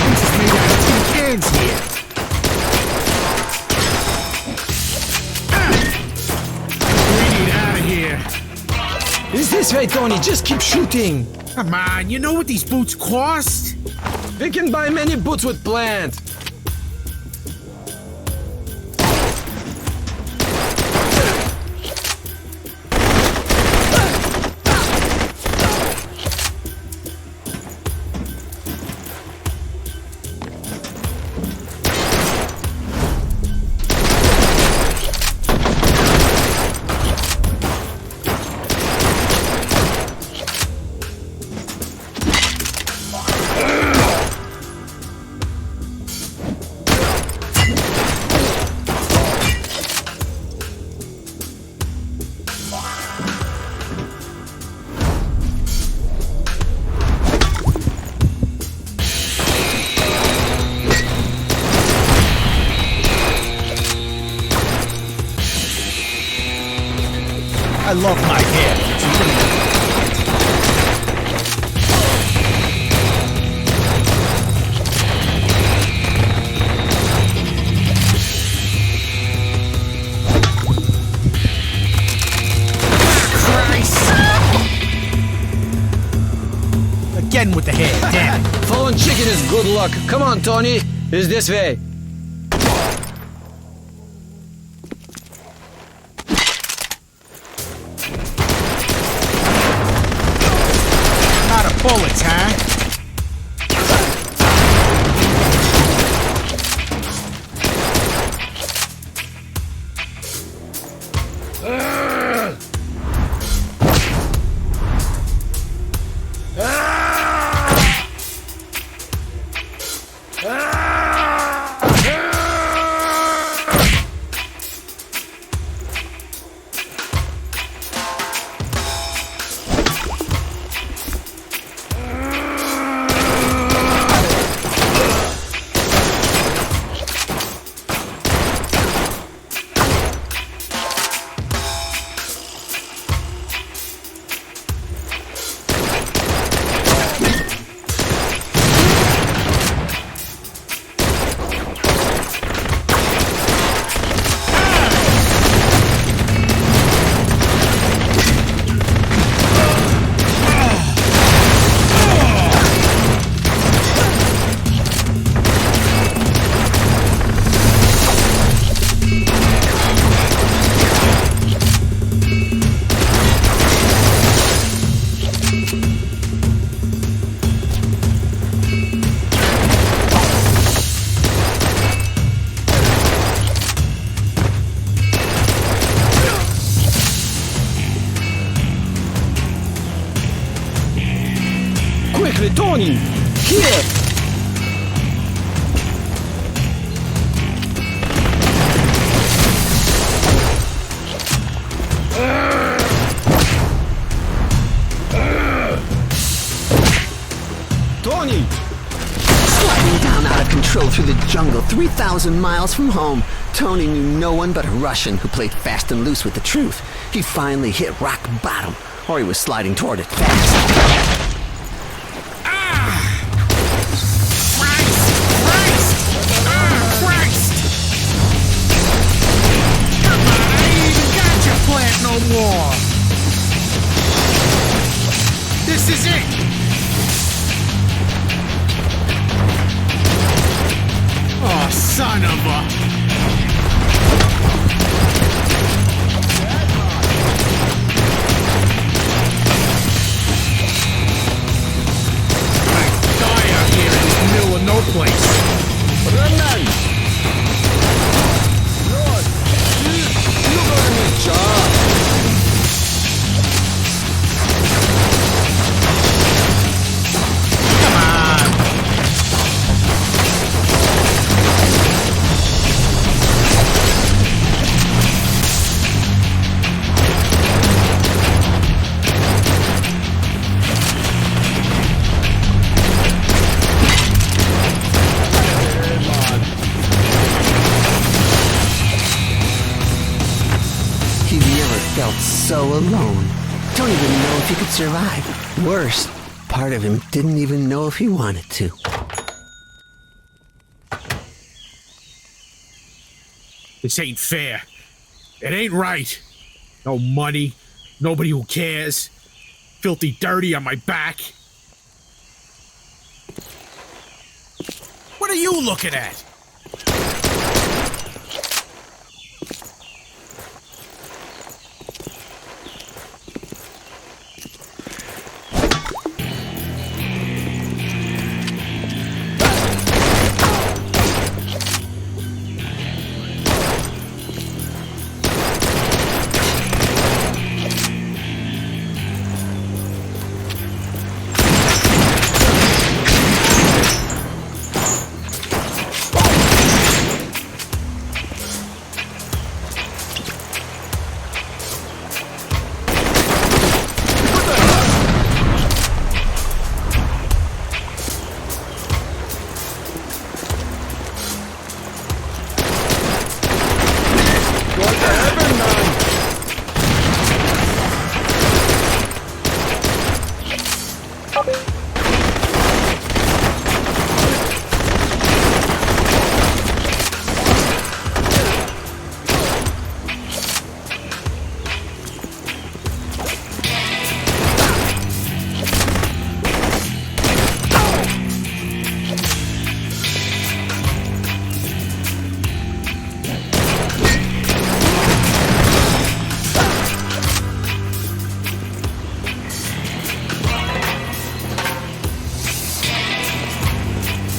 This is made out of tin cans here. We need out of here. It's this way, Tony. Just keep shooting. Come on, you know what these boots cost? We can buy many boots with plant. I love my hair. It's really again with the hair, damn it. Fallen chicken is good luck. Come on, Tony. It's this way. bullets, huh? Quickly, Tony! Here! Tony! Sliding down out of control through the jungle 3,000 miles from home, Tony knew no one but a Russian who played fast and loose with the truth. He finally hit rock bottom, or he was sliding toward it fast. War. This is it. Oh, son of a... I die out here in the middle of no place. Remnant! Lord, you got a new job. if he could survive. Worse, part of him didn't even know if he wanted to. This ain't fair. It ain't right. No money, nobody who cares. Filthy dirty on my back. What are you looking at?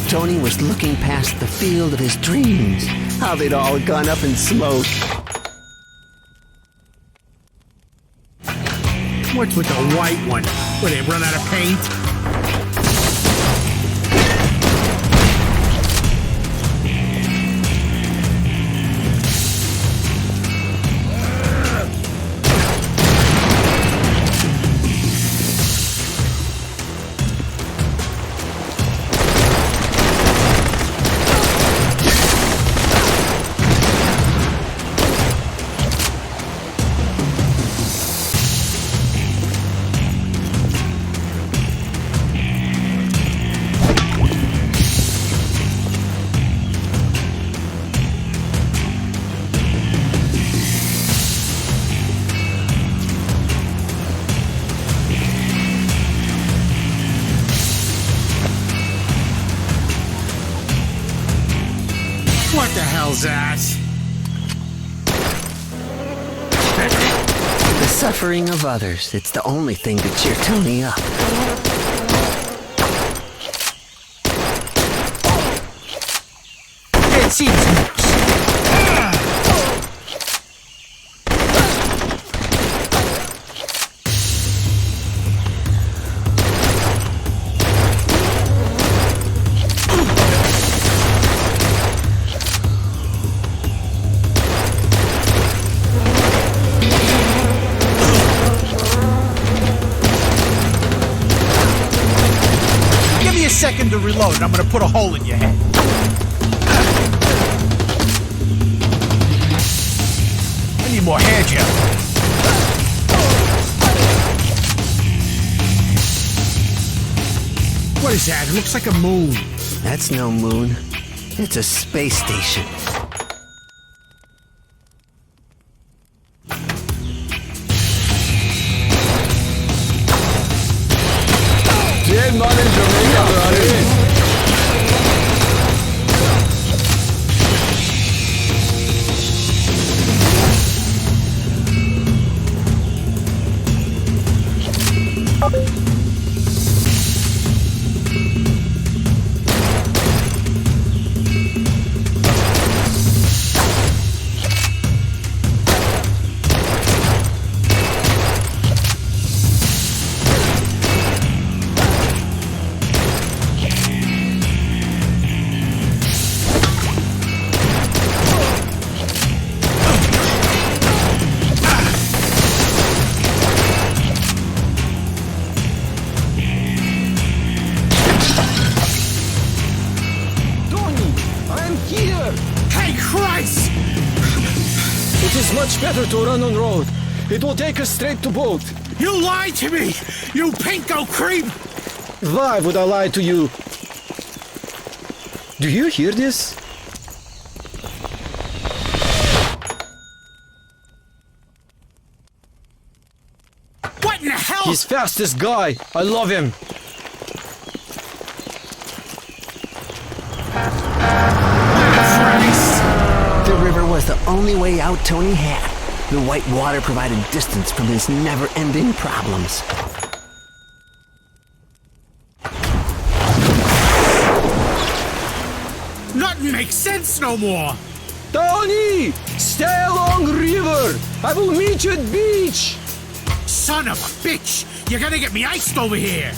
Tony was looking past the field of his dreams, how they'd all gone up in smoke. What's with the white one? Where they run out of paint? What the hell's that? The suffering of others, it's the only thing to cheer Tony up. It seems... second to reload and I'm gonna put a hole in your head. I need more hair gel. What is that? It looks like a moon. That's no moon. It's a space station. Dead man in Jamaica, buddy. It is much better to run on road. It will take us straight to boat. You lied to me! You pinko creep! Why would I lie to you? Do you hear this? What in the hell? He's fastest guy. I love him. The river was the only way out Tony had. The white water provided distance from his never-ending problems. Nothing makes sense no more! Tony! Stay along river! I will meet you at beach! Son of a bitch! You're gonna get me iced over here!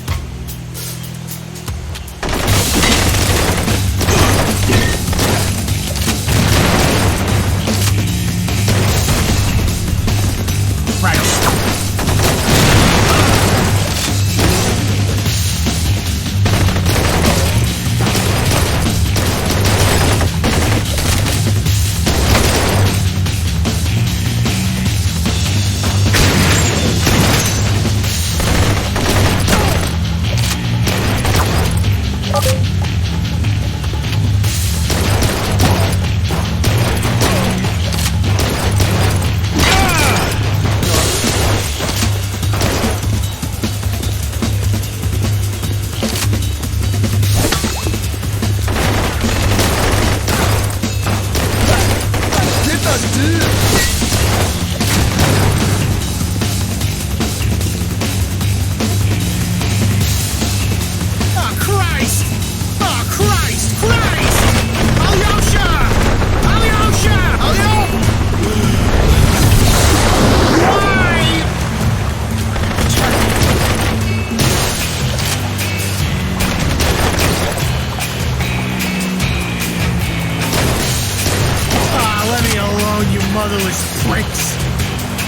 Motherless pricks!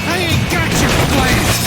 I ain't got your plans!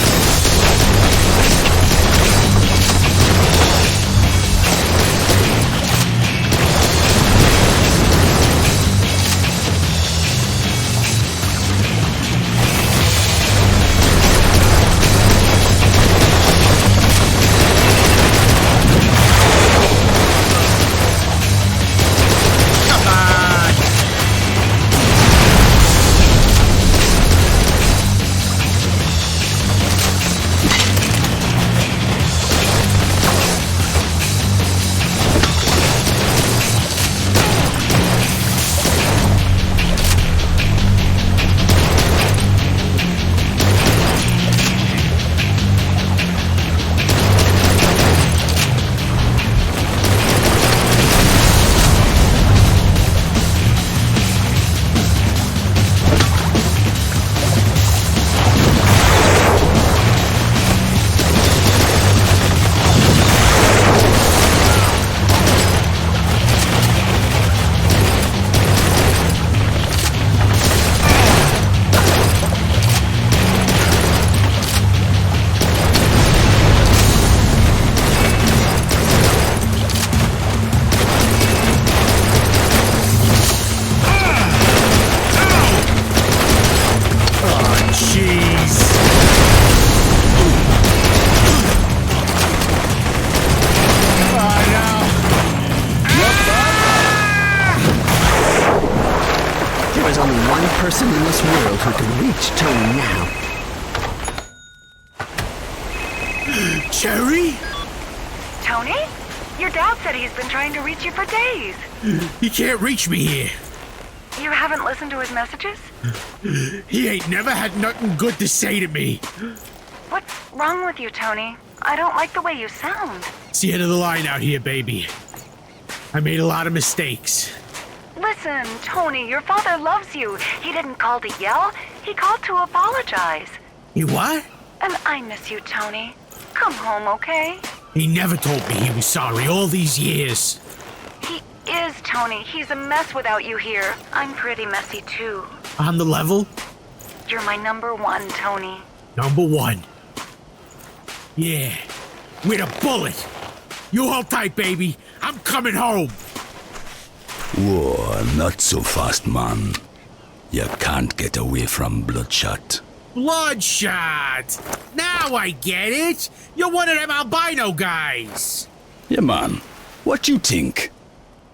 There's only one person in this world who can reach Tony now. Cherry? Tony? Your dad said he's been trying to reach you for days. He can't reach me here. You haven't listened to his messages? He ain't never had nothing good to say to me. What's wrong with you, Tony? I don't like the way you sound. It's the end of the line out here, baby. I made a lot of mistakes. Listen, Tony, your father loves you. He didn't call to yell. He called to apologize. You what? And I miss you, Tony. Come home, okay? He never told me he was sorry all these years. He is, Tony. He's a mess without you here. I'm pretty messy, too. On the level? You're my number one, Tony. Number one. Yeah. With a bullet. You hold tight, baby. I'm coming home. Whoa, not so fast, man. You can't get away from Bloodshot. Bloodshot! Now I get it! You're one of them albino guys! Yeah, man. What you think?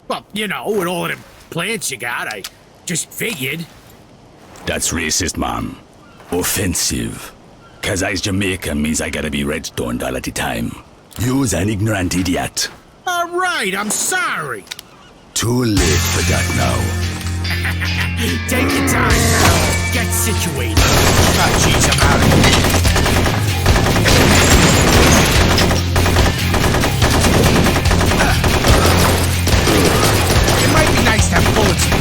Well, you know, with all of them plants you got, I just figured. That's racist, man. Offensive. 'Cause I's Jamaican means I gotta be red-stoned all at the time. You's an ignorant idiot. Alright, I'm sorry. Too late for that now. Take your time now. Get situated. Oh, jeez, I'm out of here. It might be nice to have bullets in this.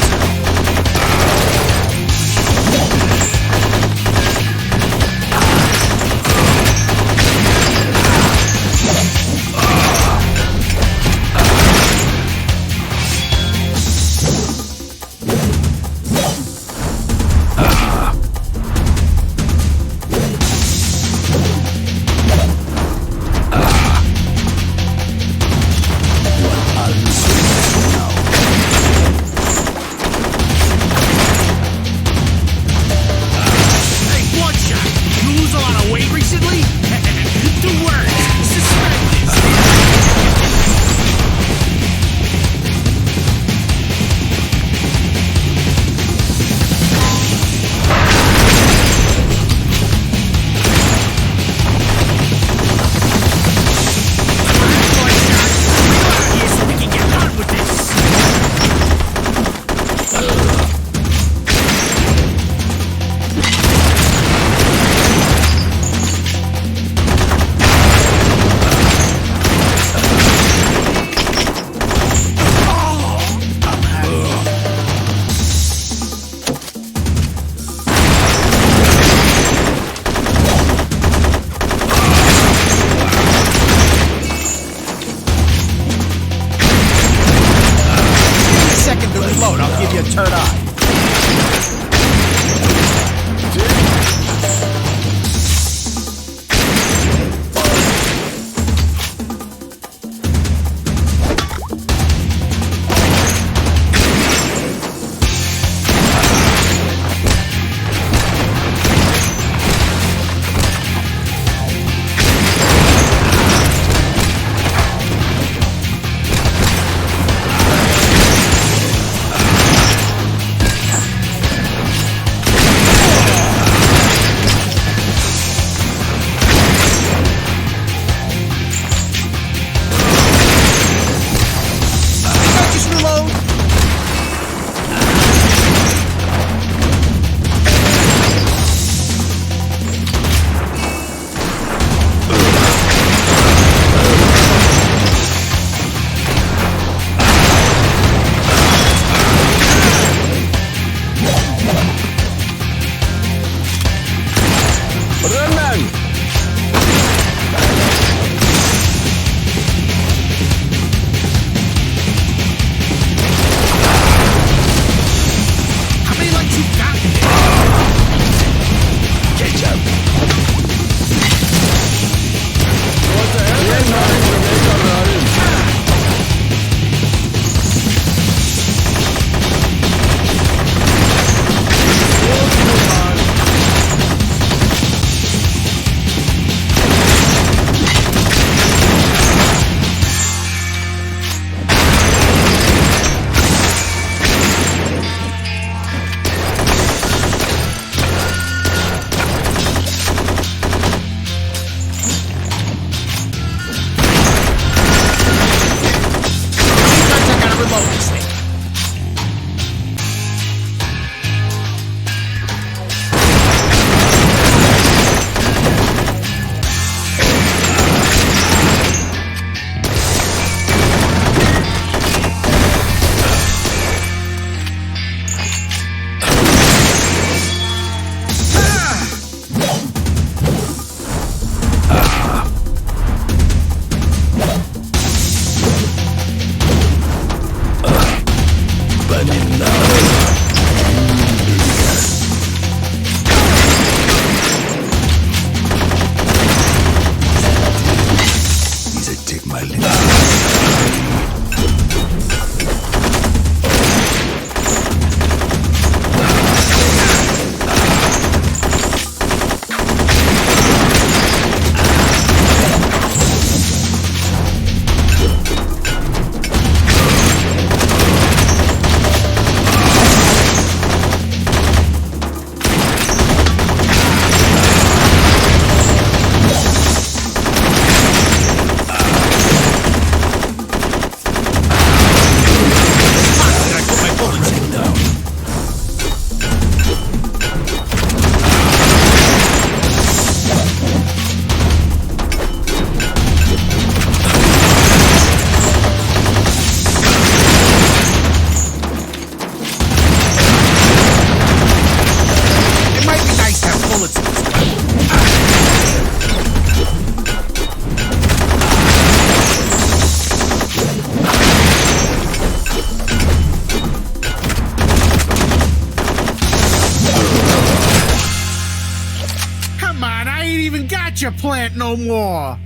at your plant no more.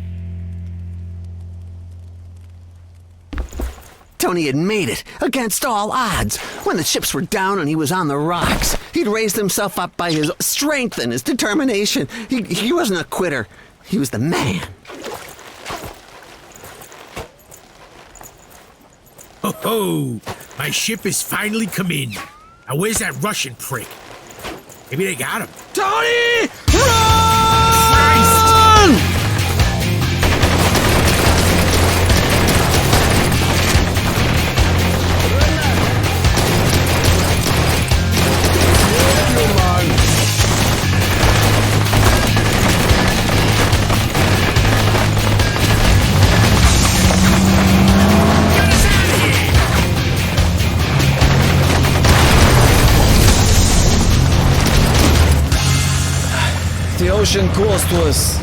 Tony had made it, against all odds. When the chips were down and he was on the rocks, he'd raised himself up by his strength and his determination. He wasn't a quitter. He was the man. Ho ho! My ship has finally come in. Now where's that Russian prick? Maybe they got him. Tony! Christ! The ocean calls to us.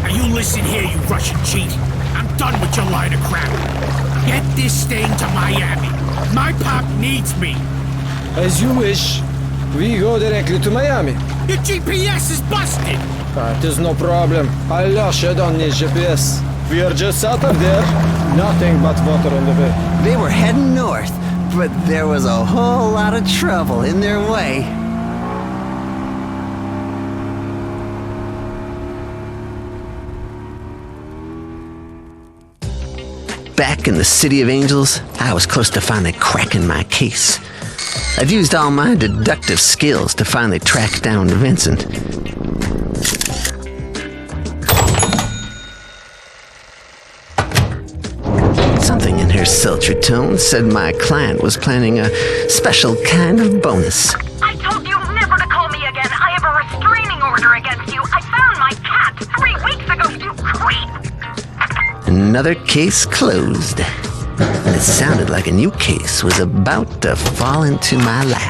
Now you listen here, you Russian cheat. I'm done with your line of crap. Get this thing to Miami. My pop needs me. As you wish. We go directly to Miami. Your GPS is busted. That is no problem. Alasha don't need GPS. We are just out of there. Nothing but water on the way. They were heading north, but there was a whole lot of trouble in their way. Back in the City of Angels, I was close to finally cracking my case. I'd used all my deductive skills to finally track down Vincent. Something in her sultry tone said my client was planning a special kind of bonus. I told you never to call me again. I have a restraining order against you. I found my cat 3 weeks ago, you creep! Another case closed. It sounded like a new case was about to fall into my lap.